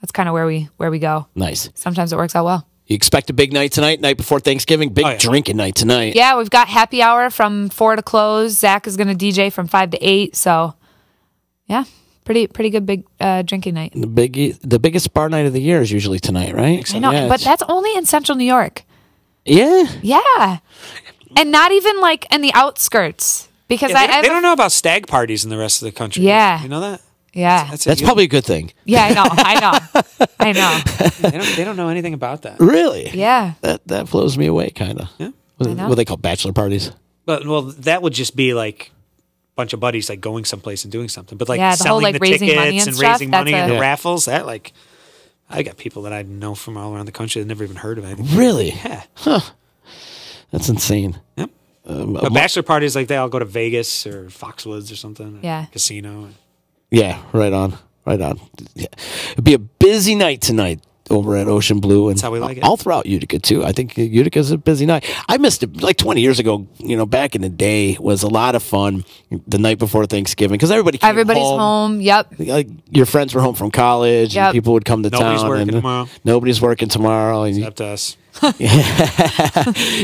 that's kind of where we go. Nice. Sometimes it works out well. You expect a big night tonight, night before Thanksgiving? Big Oh, yeah. drinking night tonight. Yeah, we've got happy hour from 4 to close. Zach is going to DJ from 5 to 8. So yeah, pretty good big drinking night. The biggest bar night of the year is usually tonight, right? I know, Yeah, but it's- that's only in Central New York. Yeah. Yeah. And not even like in the outskirts. Because they don't know about stag parties in the rest of the country. Yeah. You know that? Yeah. That's probably a good thing. Yeah, I know. They don't know anything about that. Really? Yeah. That blows me away, kind of. Yeah. What they call bachelor parties. But well, that would just be like a bunch of buddies like going someplace and doing something. But like Yeah, the whole, selling like, the raising tickets money and and stuff, raising money that's and a- the Yeah. raffles, that like I got people that I know from all around the country that never even heard of anything. Really? Yeah. That's insane. Yep. But bachelor parties, like they all go to Vegas or Foxwoods or something. or Yeah. Casino. Yeah, right on. Right on. Yeah. It'd be a busy night tonight. over at Ocean Blue, and That's how we like it. all throughout Utica too. I think Utica's a busy night. I missed it like 20 years ago. Back in the day was a lot of fun. The night before Thanksgiving, because everybody's home. Yep. Like your friends were home from college, and people would come to Nobody's town. working and tomorrow. Nobody's working tomorrow, and Except us.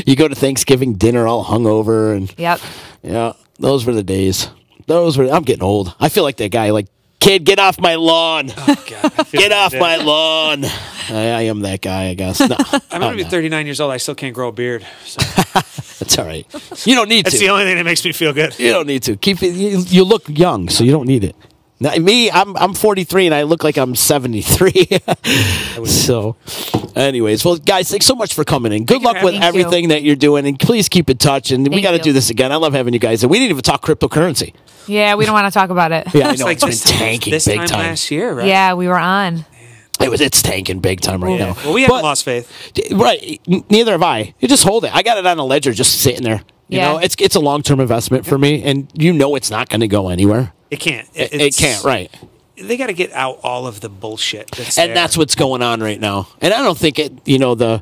you go to Thanksgiving dinner all hungover, and Yep. yeah, those were the days. I'm getting old. I feel like that guy. Like, kid, get off my lawn. Oh, God, I feel Get like off that. my lawn. I am that guy, I guess. No, I'm going to be 39 years old. I still can't grow a beard. So. That's all right. You don't need That's to. the only thing that makes me feel good. You don't need to. Keep it. You look young, so you don't need it. Now, me, I'm 43 and I look like I'm 73. So, anyways, well, guys, thanks so much for coming in. Good luck with Thank you. everything that you're doing, and please keep in touch. And we Thank got to you. do this again. I love having you guys. And we didn't even talk cryptocurrency. Yeah, we don't want to talk about it. Yeah, I It's know like it's been tanking this big time time. last year, right? Yeah, we were on. It's tanking big time right now. Well, we haven't But- lost faith. Right. Neither have I. You just hold it. I got it on a ledger just sitting there. You Yeah. know, it's a long-term investment for me, and it's not going to go anywhere. It can't. It can't, right. They got to get out all of the bullshit. And that's what's going on right now. And I don't think the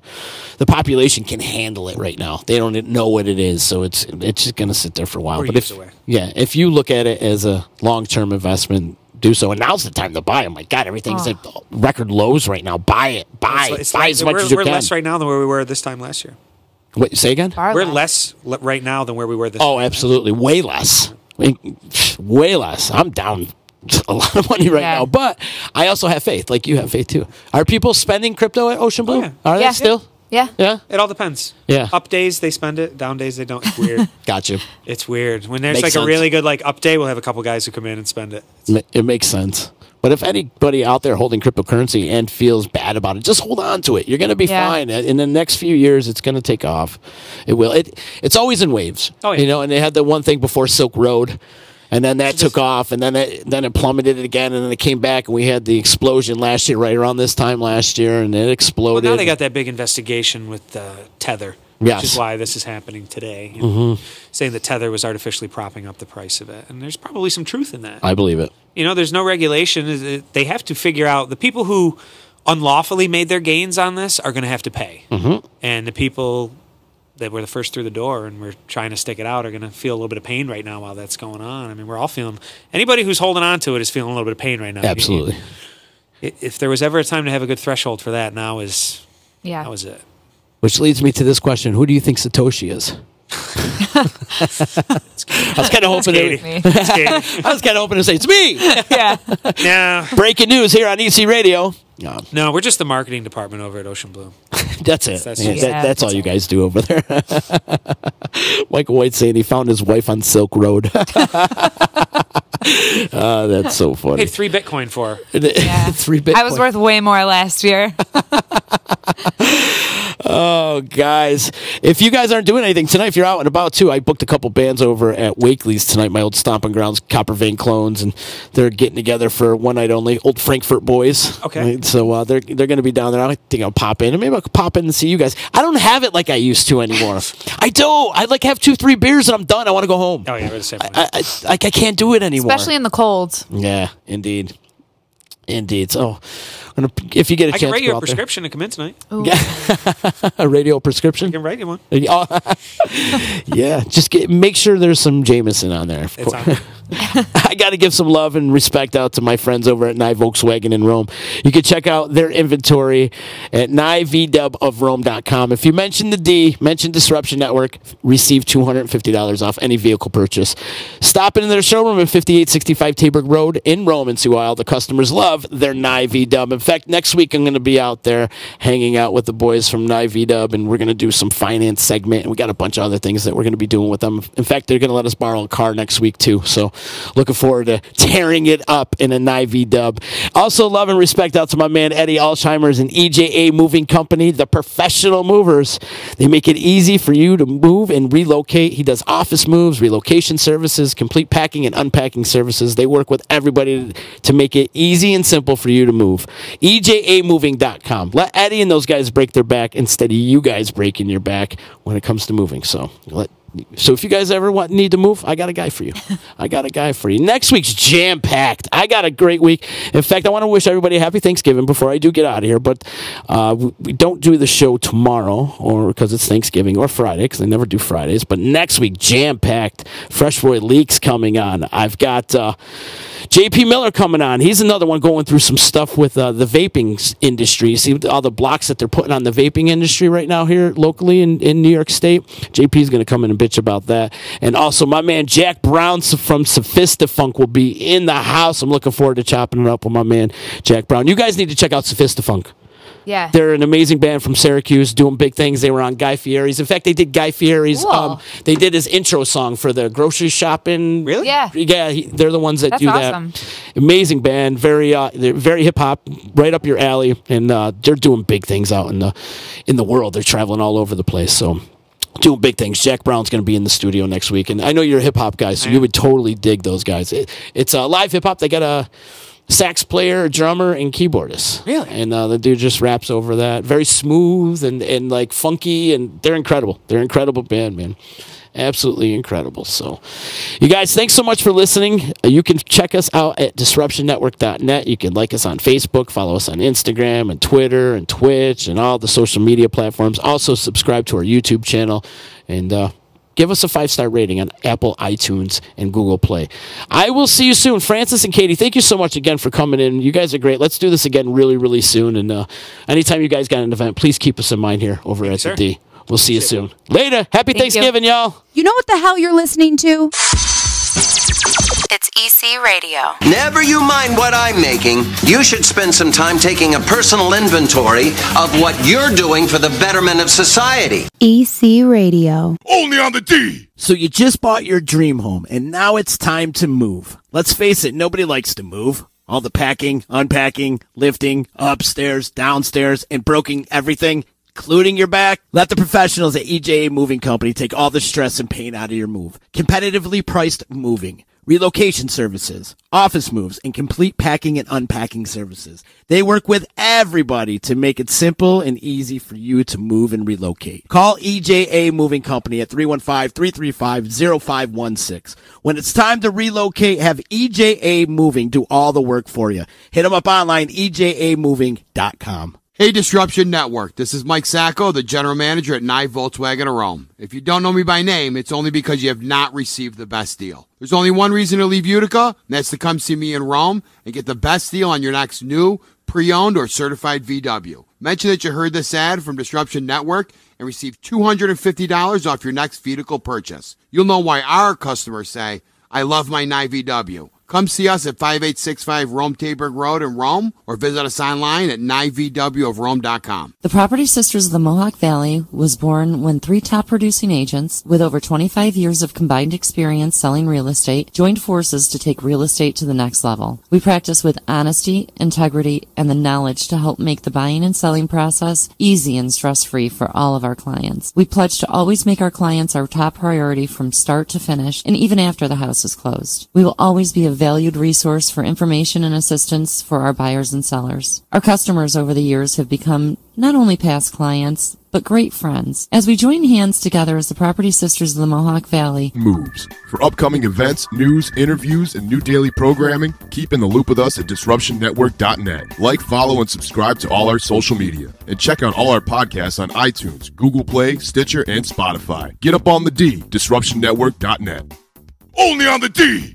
population can handle it right now. They don't know what it is, so it's just going to sit there for a while. Or But years away. if you look at it as a long-term investment, do so. And now's the time to buy. Oh my God, everything's at record lows right now. Buy it. Buy as much as you we're can. less right now than where we were this time last year. Wait, say again? Far We're less. less right now than where we were this Oh, time. absolutely. Way less. I mean, way less. I'm down a lot of money right Yeah. now, but I also have faith. Like you have faith too. Are people spending crypto at Ocean Blue? yeah. Are they Yeah. still? Yeah. Yeah. It all depends. Yeah. Up days they spend it. Down days they don't. It's weird. Got you. It's weird. When there's Makes like sense. a really good up day, we'll have a couple guys who come in and spend it. It makes sense. But if anybody out there holding cryptocurrency and feels bad about it, just hold on to it. You're going to be Yeah. fine. In the next few years, it's going to take off. It will. It's always in waves. Oh, yeah. And they had the one thing before Silk Road, and then that took off, and then it plummeted again, and then it came back, and we had the explosion last year, right around this time last year, and it Well, exploded. now they got that big investigation with Tether, Yes. which is why this is happening today. Saying that Tether was artificially propping up the price of it, and there's probably some truth in that. I believe it. There's no regulation. They have to figure out the people who unlawfully made their gains on this are going to have to pay, and the people that were the first through the door and we're trying to stick it out are going to feel a little bit of pain right now while that's going on. I mean, we're all feeling. Anybody who's holding on to it is feeling a little bit of pain right now. Absolutely. If there was ever a time to have a good threshold for that, now is it. Which leads me to this question: who do you think Satoshi is? I was kind of hoping. Katie. It's Katie. I was kind of hoping to say it's me. Yeah. No, Breaking news here on EC Radio. no, we're just the marketing department over at Ocean Blue. That's it. That's Yeah, just- that's all you guys do over there. Michael White saying he found his wife on Silk Road. That's so funny. Paid 3 Bitcoin for her. Yeah. 3 Bitcoin. I was worth way more last year. Oh, guys. If you guys aren't doing anything tonight, if you're out and about too, I booked a couple bands over at Wakely's tonight, my old stomping grounds, Copper Vein clones, and they're getting together for one night only. Old Frankfurt boys. Okay. Right? So they're going to be down there. I think I'll pop in, and maybe I'll pop in and see you guys. I don't have it like I used to anymore. I don't. I have 2-3 beers and I'm done. I want to go home. Oh yeah, we're the same way. I can't do it anymore. Especially in the cold. Yeah, indeed. So, if you get a I chance, can write go you a out there. prescription to come in tonight. A radio prescription. I can write you one. Yeah, just make sure there's some Jameson on there. Of It's course. on there. I got to give some love and respect out to my friends over at NYE Volkswagen in Rome. You can check out their inventory at NYEVWofRome.com. If you mention mention Disruption Network, receive $250 off any vehicle purchase. Stop into their showroom at 5865 Taberg Road in Rome and see why all the customers love their NYE VW. In fact, next week I'm going to be out there hanging out with the boys from NYE VW, and we're going to do some finance segment, and we got a bunch of other things that we're going to be doing with them. In fact, they're going to let us borrow a car next week too. So looking forward to tearing it up in a NYE VW. Also, love and respect out to my man Eddie Alzheimer's and EJA Moving Company, the professional movers. They make it easy for you to move and relocate. He does office moves, relocation services, complete packing and unpacking services. They work with everybody to make it easy and simple for you to move. EJAmoving.com. Let Eddie and those guys break their back instead of you guys breaking your back when it comes to moving. So So if you guys ever need to move, I got a guy for you. Next week's jam-packed. I got a great week. In fact, I want to wish everybody a happy Thanksgiving before I do get out of here. But we don't do the show tomorrow or because it's Thanksgiving or Friday because I never do Fridays. But next week, jam-packed. Fresh Boy Leaks coming on. I've got JP Miller coming on. He's another one going through some stuff with the vaping industry. See all the blocks that they're putting on the vaping industry right now here locally in New York State. JP is going to come in and bitch about that. And also my man Jack Brown from Sophistafunk will be in the house. I'm looking forward to chopping it up with my man Jack Brown. You guys need to check out Sophistafunk. Yeah. They're an amazing band from Syracuse doing big things. They were on Guy Fieri's. In fact, they did Guy Fieri's. Cool. They did his intro song for the grocery shopping. Really? Yeah. Yeah, they're the ones that That's do awesome. that. Amazing band. They're very hip hop, right up your alley. And they're doing big things out in the world. They're traveling all over the place. So doing big things. Jack Brown's going to be in the studio next week. And I know you're a hip hop guy, so you would totally dig those guys. It's live hip hop. They got a sax player, a drummer, and keyboardist. Really? And the dude just raps over that. Very smooth and like funky, and they're incredible. They're an incredible band, man. Absolutely incredible. So, you guys, thanks so much for listening. You can check us out at disruptionnetwork.net. You can like us on Facebook, follow us on Instagram and Twitter and Twitch and all the social media platforms. Also, subscribe to our YouTube channel and give us a 5-star rating on Apple, iTunes, and Google Play. I will see you soon. Francis and Katie, thank you so much again for coming in. You guys are great. Let's do this again really, really soon. And anytime you guys got an event, please keep us in mind here over at the D. We'll see you soon. Later. Happy Thanksgiving, y'all. You know what the hell you're listening to? It's EC Radio. Never you mind what I'm making. You should spend some time taking a personal inventory of what you're doing for the betterment of society. EC Radio. Only on the D. So you just bought your dream home, and now it's time to move. Let's face it, nobody likes to move. All the packing, unpacking, lifting, upstairs, downstairs, and broking everything, including your back. Let the professionals at EJA Moving Company take all the stress and pain out of your move. Competitively priced moving, relocation services, office moves, and complete packing and unpacking services. They work with everybody to make it simple and easy for you to move and relocate. Call EJA Moving Company at 315-335-0516. When it's time to relocate, have EJA Moving do all the work for you. Hit them up online, ejamoving.com. Hey, Disruption Network. This is Mike Sacco, the general manager at NYE Volkswagen of Rome. If you don't know me by name, it's only because you have not received the best deal. There's only one reason to leave Utica, and that's to come see me in Rome and get the best deal on your next new, pre-owned, or certified VW. Mention that you heard this ad from Disruption Network and receive $250 off your next vehicle purchase. You'll know why our customers say, I love my NYE VW. Come see us at 5865 Rome Taberg Road in Rome or visit us online at nyevwofrome.com. The Property Sisters of the Mohawk Valley was born when 3 top producing agents with over 25 years of combined experience selling real estate joined forces to take real estate to the next level. We practice with honesty, integrity, and the knowledge to help make the buying and selling process easy and stress-free for all of our clients. We pledge to always make our clients our top priority from start to finish and even after the house is closed. We will always be a valued resource for information and assistance for our buyers and sellers. Our customers over the years have become not only past clients, but great friends. As we join hands together as the Property Sisters of the Mohawk Valley moves. For upcoming events, news, interviews, and new daily programming, keep in the loop with us at disruptionnetwork.net. Like, follow, and subscribe to all our social media. And check out all our podcasts on iTunes, Google Play, Stitcher, and Spotify. Get up on the D, disruptionnetwork.net. Only on the D.